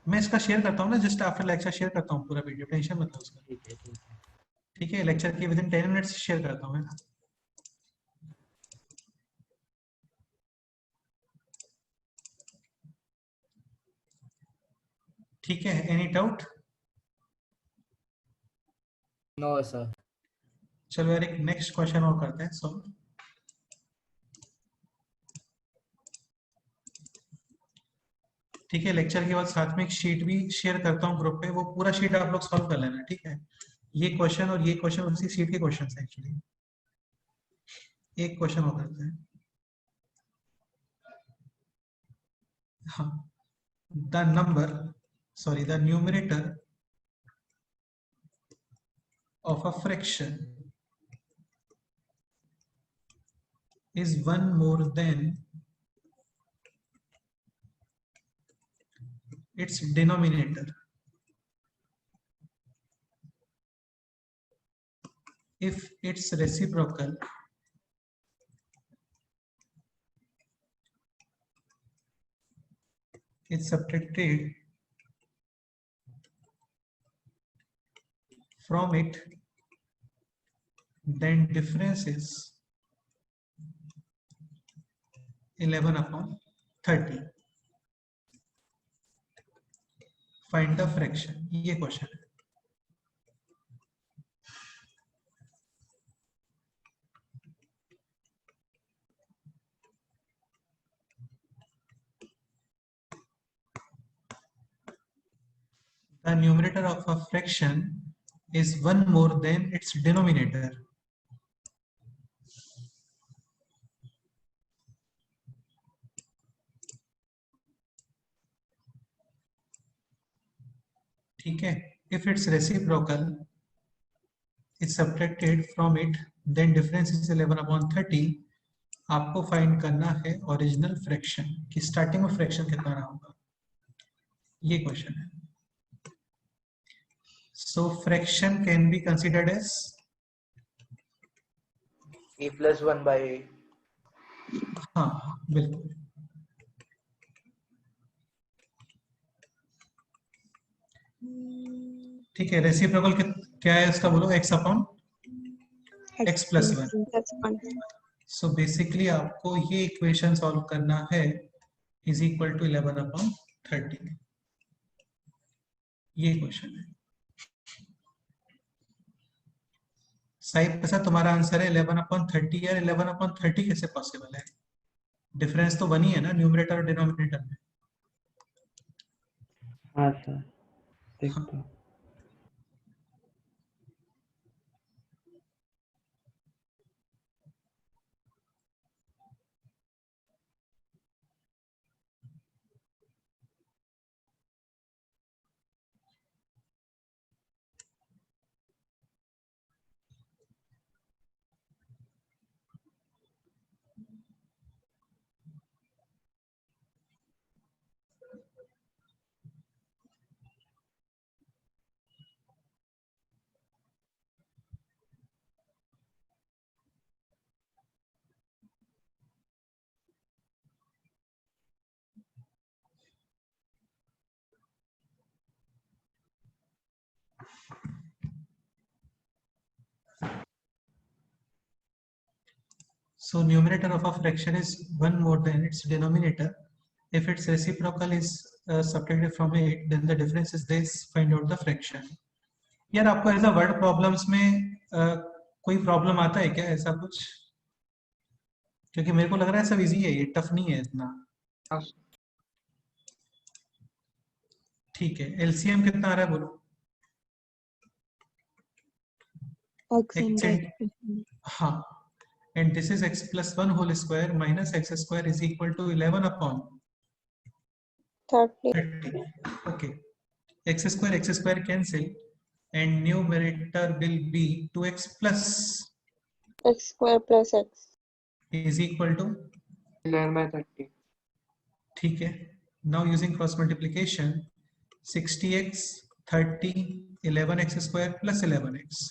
मैं इसका शेयर करता हूँ ना, जस्ट आफ्टर लेक्चर शेयर करता हूँ पूरा वीडियो, टेंशन मत लो उसका। ठीक है ठीक है। ठीक है, लेक्चर के विदिन 10 मिनट्स शेयर करता हूँ, है ना। ठीक है, एनी डाउट? No sir. चलो यार, एक नेक्स्ट क्वेश्चन और करते हैं सॉल्व। ठीक है, लेक्चर के बाद साथ में एक शीट भी शेयर करता हूँ ग्रुप पे, वो पूरा शीट आप लोग सॉल्व कर लेना। ठीक है, ये क्वेश्चन और ये क्वेश्चन उसी शीट के क्वेश्चन है एक्चुअली। एक क्वेश्चन और करते हैं। हाँ, the number, sorry, the numerator of a fraction is one more than its denominator if its reciprocal is subtracted from it, then difference is 11/30. Find the fraction, ये question है। The numerator of a fraction is one more than its denominator. ठीक है, if its reciprocal is subtracted from it, then difference is 11/30. आपको find करना है original fraction कि starting में fraction कितना रहा होगा, ये क्वेश्चन है। So fraction can be considered as a+1/a। हाँ बिल्कुल। ठीक है, रेसिप्रोकल क्या है उसका बोलो, x/1। सो बेसिकली आपको ये इक्वेशन सॉल्व करना है, इज इक्वल टू 11/30। ये क्वेश्चन है। साहिब कैसा तुम्हारा आंसर है 11/30 यार? 11/30 कैसे पॉसिबल है? डिफरेंस तो बनी है ना न्यूमरेटर और डिनोमिनेटर में। हाँ सर, देखता हूँ। So numerator of a fraction is one more than its denominator. If its reciprocal is subtracted from it, then the difference is this. Find out the fraction. यार आपको ऐसा वर्ड प्रॉब्लम्स में कोई problem आता है क्या ऐसा कुछ? क्योंकि मेरे को लग रहा है सब इजी है, ये टफ नहीं है इतना. ठीक है, एलसीएम कितना आ रहा है बोलो? हाँ, and this is x plus 1 whole square minus x square is equal to 11 upon 30. Okay, x square cancel and numerator will be 2x plus X square plus X. is equal to 11 by 30. ठीक है. Now using cross multiplication 60x 30 11x square plus 11x.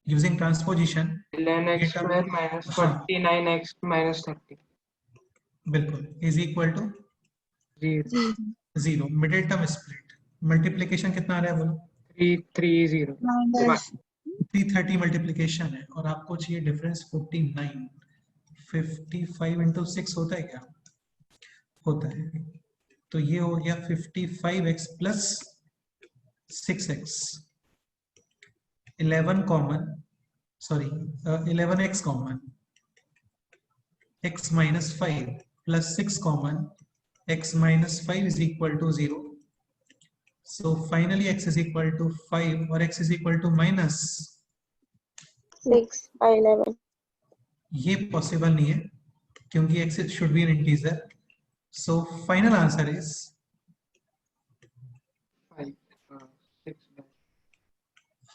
Using transposition 11x square minus 49x minus 30. बिल्कुल is equal to 0. Middle term split. Multiplication कितना आ रहा है बोलो? 330. 330 multiplication है और आपको चाहिए डिफरेंस 49. 55 into 6 होता है क्या? होता है. तो ये हो गया 55x plus 6x. 11 common, sorry 11x common, x minus 5 plus 6 common, x minus 5 is equal to 0. So finally x is equal to 5 or x is equal to minus 6 by 11. ये पॉसिबल नहीं है क्योंकि x should be an integer. So final answer is 5. 6 by.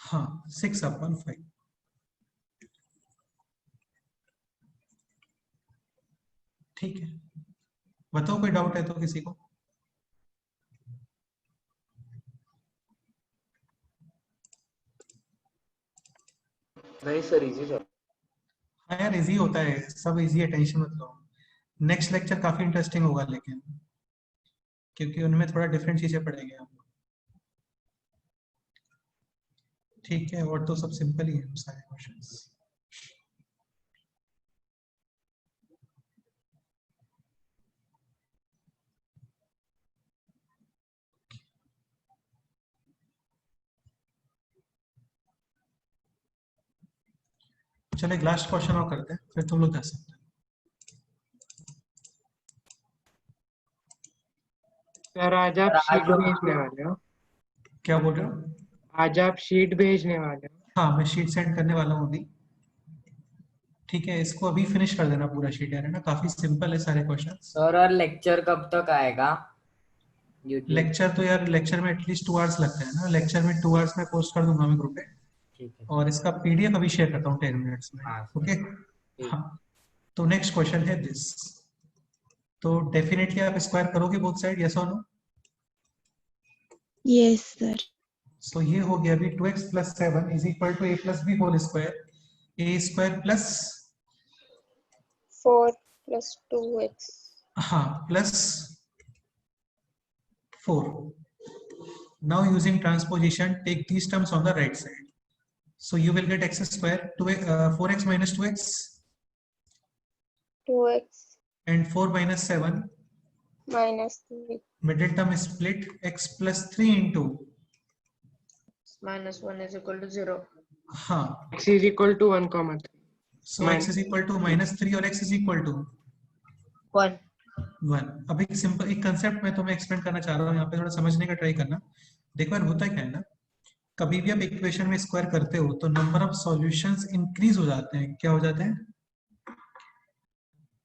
हाँ 6 upon 5. ठीक है, बताओ कोई doubt है तो किसी को? नहीं सर इजी था. हाँ यार इजी होता है, सब इजी है, टेंशन मत लो. नेक्स्ट लेक्चर काफी इंटरेस्टिंग होगा लेकिन, क्योंकि उनमें थोड़ा डिफरेंट चीजें पढ़ेंगे हम. ठीक है, और तो सब सिंपल ही है सारे क्वेश्चंस. चलो एक लास्ट क्वेश्चन और करते हैं, फिर तुम लोग जा सकते हैं. सर आज आप शीट भेजने वाले हो? क्या बोल रहे हो? आज आप शीट भेजने वाले हो? हाँ मैं शीट सेंड करने वाला हूँ अभी. ठीक है, इसको अभी फिनिश कर देना पूरा शीट, है ना? काफी सिंपल है सारे क्वेश्चन. सर और लेक्चर कब तक आएगा? लेक्चर तो यार लेक्चर में एटलीस्ट 2 आवर्स लगते हैं ना. लेक्चर में 2 आवर्स में पोस्ट कर दूंगा मैं ग्रुप पे. ठीक है. और इसका पीडीएफ अभी शेयर करता हूँ 10 मिनट्स में. ओके हाँ, तो नेक्स्ट क्वेश्चन है दिस. तो डेफिनेटली आप स्क्वायर करोगे बोथ साइड, यस और नो? Yes sir. सो ये हो गया अभी 2x plus 7 is equal to a plus b whole square. a square plus 4 plus 2x. हाँ plus 4. Now using transposition take these terms on the right side. So you will get x square 4x minus 2x 2x and 4 minus 7. minus 3. Middle term split x plus 3 into minus 1 is equal to 0. हाँ. X is equal to 1 comma 3. So x is equal to minus 3 और x is equal to 1. 1. अब एक simple एक concept मैं तुम्हें explain करना चाह रहा हूँ, यहाँ पे थोड़ा समझने का ट्राई करना. देखो यार होता क्या है ना, कभी भी आप इक्वेशन में स्क्वायर करते हो तो नंबर ऑफ सॉल्यूशंस इंक्रीज हो जाते हैं. क्या हो जाते हैं?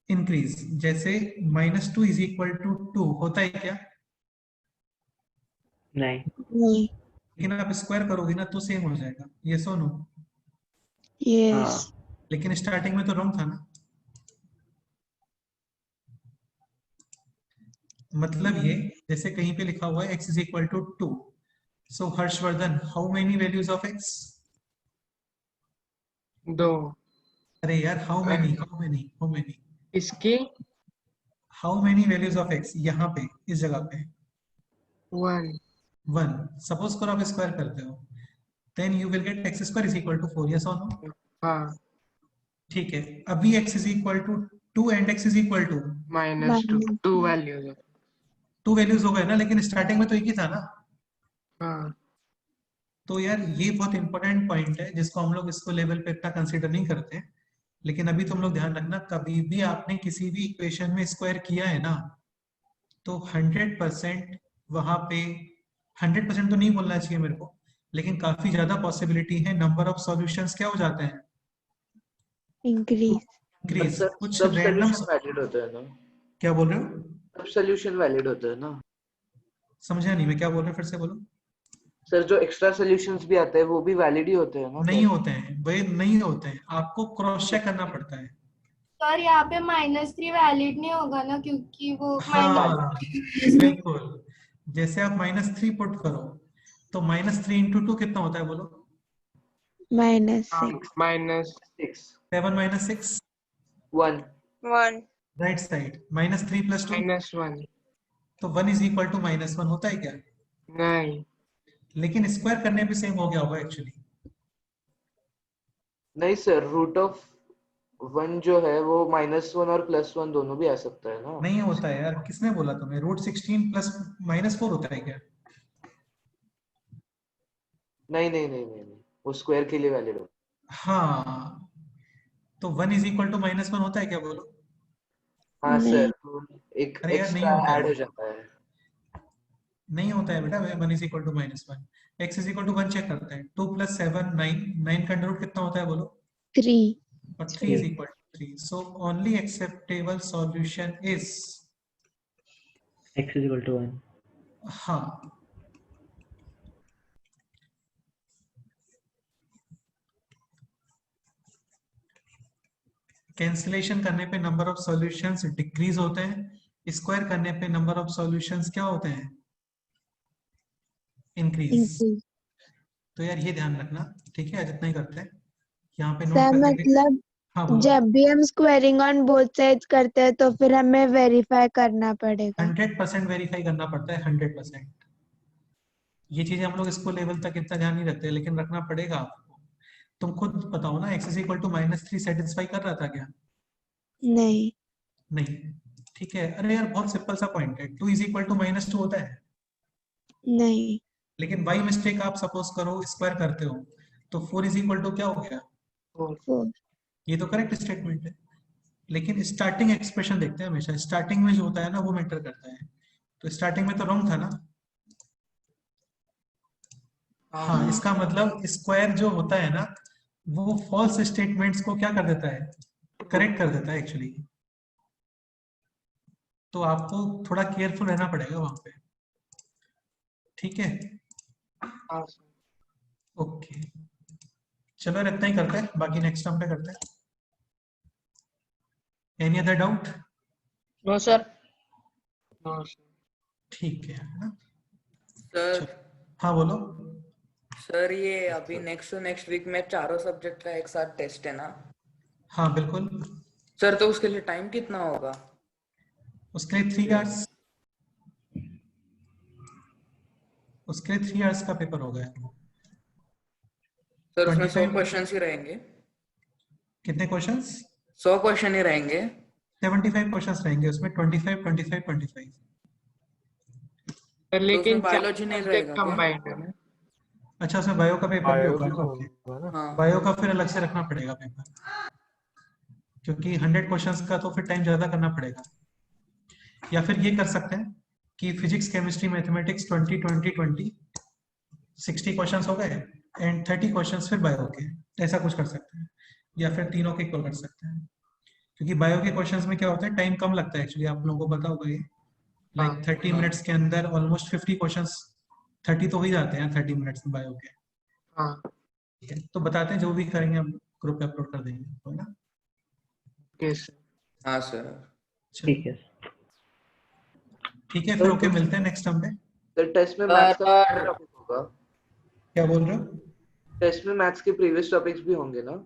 इंक्रीज. जैसे -2 इज इक्वल टू 2 होता है क्या? नहीं. नहीं. लेकिन आप स्क्वायर करोगे ना तो सेम हो जाएगा. ये सो नो? यस. लेकिन स्टार्टिंग में तो रॉन्ग था ना. मतलब ये जैसे कहीं पे लिखा हुआ है x is equal to 2. So Harshvardhan, how many values of x? 2. अरे यार हाउ मेनी इसकी how many values of x यहाँ पे इस जगह पे? 1. सपोज करो आप स्क्वायर करते हो, then you will get x square is equal to 4. Yes और नो? हाँ. ठीक है, अभी x is equal to 2 and x is equal to -2 2 values है। 2 वैल्यूज हो गए ना, लेकिन स्टार्टिंग में तो एक ही था ना। हाँ तो यार ये बहुत इंपॉर्टेंट पॉइंट है जिसको हम लोग इसको लेवल पे इतना कंसीडर नहीं करते, लेकिन अभी तुम लोग ध्यान रखना, कभी भी आपने किसी भी इक्वेशन में स्क्वायर किया है ना, तो 100% वहां पे 100% तो नहीं बोलना चाहिए मेरे को, लेकिन काफी ज्यादा पॉसिबिलिटी है नंबर ऑफ सॉल्यूशंस क्या हो जाते हैं, इंक्रीज। इंक्रीज। सर कुछ सब रैंडम, सॉल्यूशन वैलिड होता है ना, क्या बोल रहे हो, सब सॉल्यूशन वैलिड होता है ना। समझा नहीं मैं क्या बोल रहा हूँ, फिर से बोलो। सर जो एक्स्ट्रा सॉल्यूशंस भी आते हैं वो भी वैलिड ही होते हैं ना नहीं फिर? होते हैं वे, नहीं होते हैं, आपको क्रॉस चेक करना पड़ता है। सर यहाँ पे -3 वैलिड नहीं होगा ना, क्योंकि वो हाँ बिल्कुल, जैसे आप -3 पुट करो तो -3 इंटू 2 कितना होता है बोलो, -6। -6 7 - 6 1 1. राइट साइड, -3 + 2 -1 तो 1 इज इक्वल टू -1 होता है क्या, नहीं लेकिन स्क्वायर करने पे सेम हो गया होगा एक्चुअली। नहीं सर, रूट ऑफ 1 जो है वो -1 और +1 दोनों भी आ सकता है ना। नहीं होता है यार, किसने बोला तुम्हें, √16 + -4 होता है क्या, नहीं नहीं नहीं नहीं नहीं, वो स्क्वायर के लिए वैलिड हो। हाँ तो 1 इज इक्वल टू -1 होता है क्या बोलो। हाँ नहीं। सर, तो एक अरे यार नहीं एक्स्ट्रा होता ऐड हो है, जाता है। नहीं होता है बेटा, 1 is equal to -1, x is equal to 1 check करते हैं, 2 + 7 9, 9 का अंडर रूट कितना होता है बोलो, 3। और 3 is equal to 3, so only acceptable solution is, x is equal to 1. हाँ कैंसिलेशन करने पे नंबर ऑफ सॉल्यूशंस डिक्रीज होते हैं, स्क्वायर करने पे नंबर ऑफ सॉल्यूशंस क्या होते हैं, इंक्रीज। तो यार ये ध्यान रखना, ठीक है, जितना ही करते हैं यहाँ पे नोट सर करके मतलब हाँ बोलो। जब भी हम स्क्वायरिंग ऑन बोथ साइड्स करते हैं तो फिर हमें वेरीफाई करना पड़ेगा। 100% वेरीफाई करना पड़ता है, 100%। ये चीजें हम लोग इसको लेवल तक इतना ध्यान नहीं रखते, लेकिन रखना पड़ेगा आपको। तुम खुद बताओ ना, x is equal to -3 satisfy कर रहा था क्या, नहीं। नहीं, ठीक है। अरे यार बहुत सिंपल सा पॉइंट है, 2 इज इक्वल टू -2 होता है, नहीं। लेकिन बाई मिस्टेक आप सपोज करो स्क्वायर करते हो तो 4 इज इक्वल टू क्या हो गया, 4। ये तो करेक्ट स्टेटमेंट है, लेकिन स्टार्टिंग एक्सप्रेशन देखते हैं हमेशा, स्टार्टिंग में जो होता है ना वो मैटर करता है, तो स्टार्टिंग में तो रॉन्ग था ना। हाँ इसका मतलब स्क्वायर जो होता है ना वो फॉल्स स्टेटमेंट्स को क्या कर देता है, करेक्ट कर देता है एक्चुअली। तो आपको थोड़ा केयरफुल रहना पड़ेगा वहां पे, ठीक है। हाँ ओके चलो इतना ही करते हैं, बाकी नेक्स्ट टर्म पे करते हैं। Any other doubt, no sir. ठीक है ना। सर हाँ बोलो। सर ये अभी नेक्स्ट वीक में चारों सब्जेक्ट का एक साथ टेस्ट है ना। हाँ बिल्कुल। सर तो उसके लिए टाइम कितना होगा। उसके लिए 3 आवर्स, उसके लिए 3 आवर्स का पेपर होगा। सर उसमें 100 25 क्वेश्चंस ही रहेंगे। कितने क्वेश्चंस, 100 क्वेश्चन ही रहेंगे। 75 क्वेश्चंस रहेंगे उसमें, 25 25 25। तो लेकिन उसमें बायोलॉजी नहीं रहेगा क्या। कंबाइंड है ना। अच्छा उसमें बायो का पेपर भी होगा, ओके। हाँ बायो का फिर अलग से रखना पड़ेगा पेपर, क्योंकि 100 क्वेश्चंस का तो फिर टाइम ज्यादा करना पड़ेगा। या फिर ये कर सकते हैं कि फिजिक्स केमिस्ट्री मैथमेटिक्स 20 20 20 60 क्वेश्चंस हो गए एंड 30 क्वेश्चंस फिर बायो के, ऐसा कुछ कर सकते हैं, या फिर तीनों के इक्वल कर सकते हैं। क्योंकि बायो के क्वेश्चंस में क्या होता है, टाइम कम लगता है एक्चुअली, आप लोगों को पता होगा ये, लाइक 30 मिनट्स के अंदर ऑलमोस्ट 50 क्वेश्चंस, 30 तो हो ही जाते हैं 30 मिनट्स में बायो के। हाँ ठीक है, तो बताते हैं जो भी करेंगे हम ग्रुप पे अपलोड कर देंगे, है ना। हाँ सर। ठीक है ठीक है फिर, ओके मिलते हैं नेक्स्ट टर्म पे। सर टेस्ट में मैथ्स का टॉपिक होगा, क्या बोल रहे हो, टेस्ट में मैथ्स के प्रीवियस टॉपिक्स भी होंगे ना।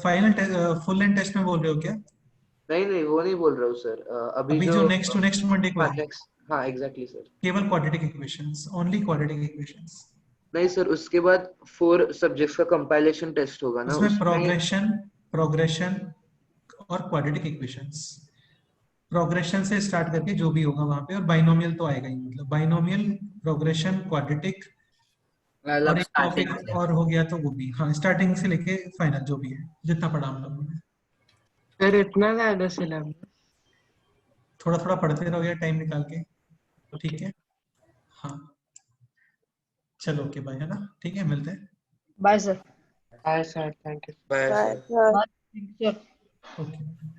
फाइनल फुल लेंथ टेस्ट में बोल रहे हो क्या, नहीं नहीं वो नहीं बोल रहा हूँ सर, अभी जो नेक्स्ट मंडे को हाँ है, नेक्स्ट, हाँ एग्जैक्टली सर। केवल quadratic equations, only quadratic equations. नहीं सर, उसके बाद 4 सब्जेक्ट्स का कंपाइलेशन टेस्ट होगा ना उसमें प्रोग्रेशन, प्रोग्रेशन और क्वाड्रेटिक इक्वेशंस। प्रोग्रेशन से स्टार्ट करके जो भी होगा वहां पे, और बाइनोमियल तो आएगा ही, मतलब बाइनोमियल, प्रोग्रेशन, क्वाड्रेटिक, और मतलब एक स्टार्टिंग टॉपिक से। और हो गया तो वो भी, हाँ स्टार्टिंग से लेके फाइनल जो भी है, जितना पढ़ा हम लोगों ने। सर इतना ज्यादा सिलेबस? थोड़ा थोड़ा पढ़ते रहोगे टाइम निकाल के, ठीक है। हाँ चलो ओके बाय, है ना, ठीक है, मिलते हैं। Bye sir. Bye sir, thank you. Bye Bye. Sir. Thank you sir. Okay.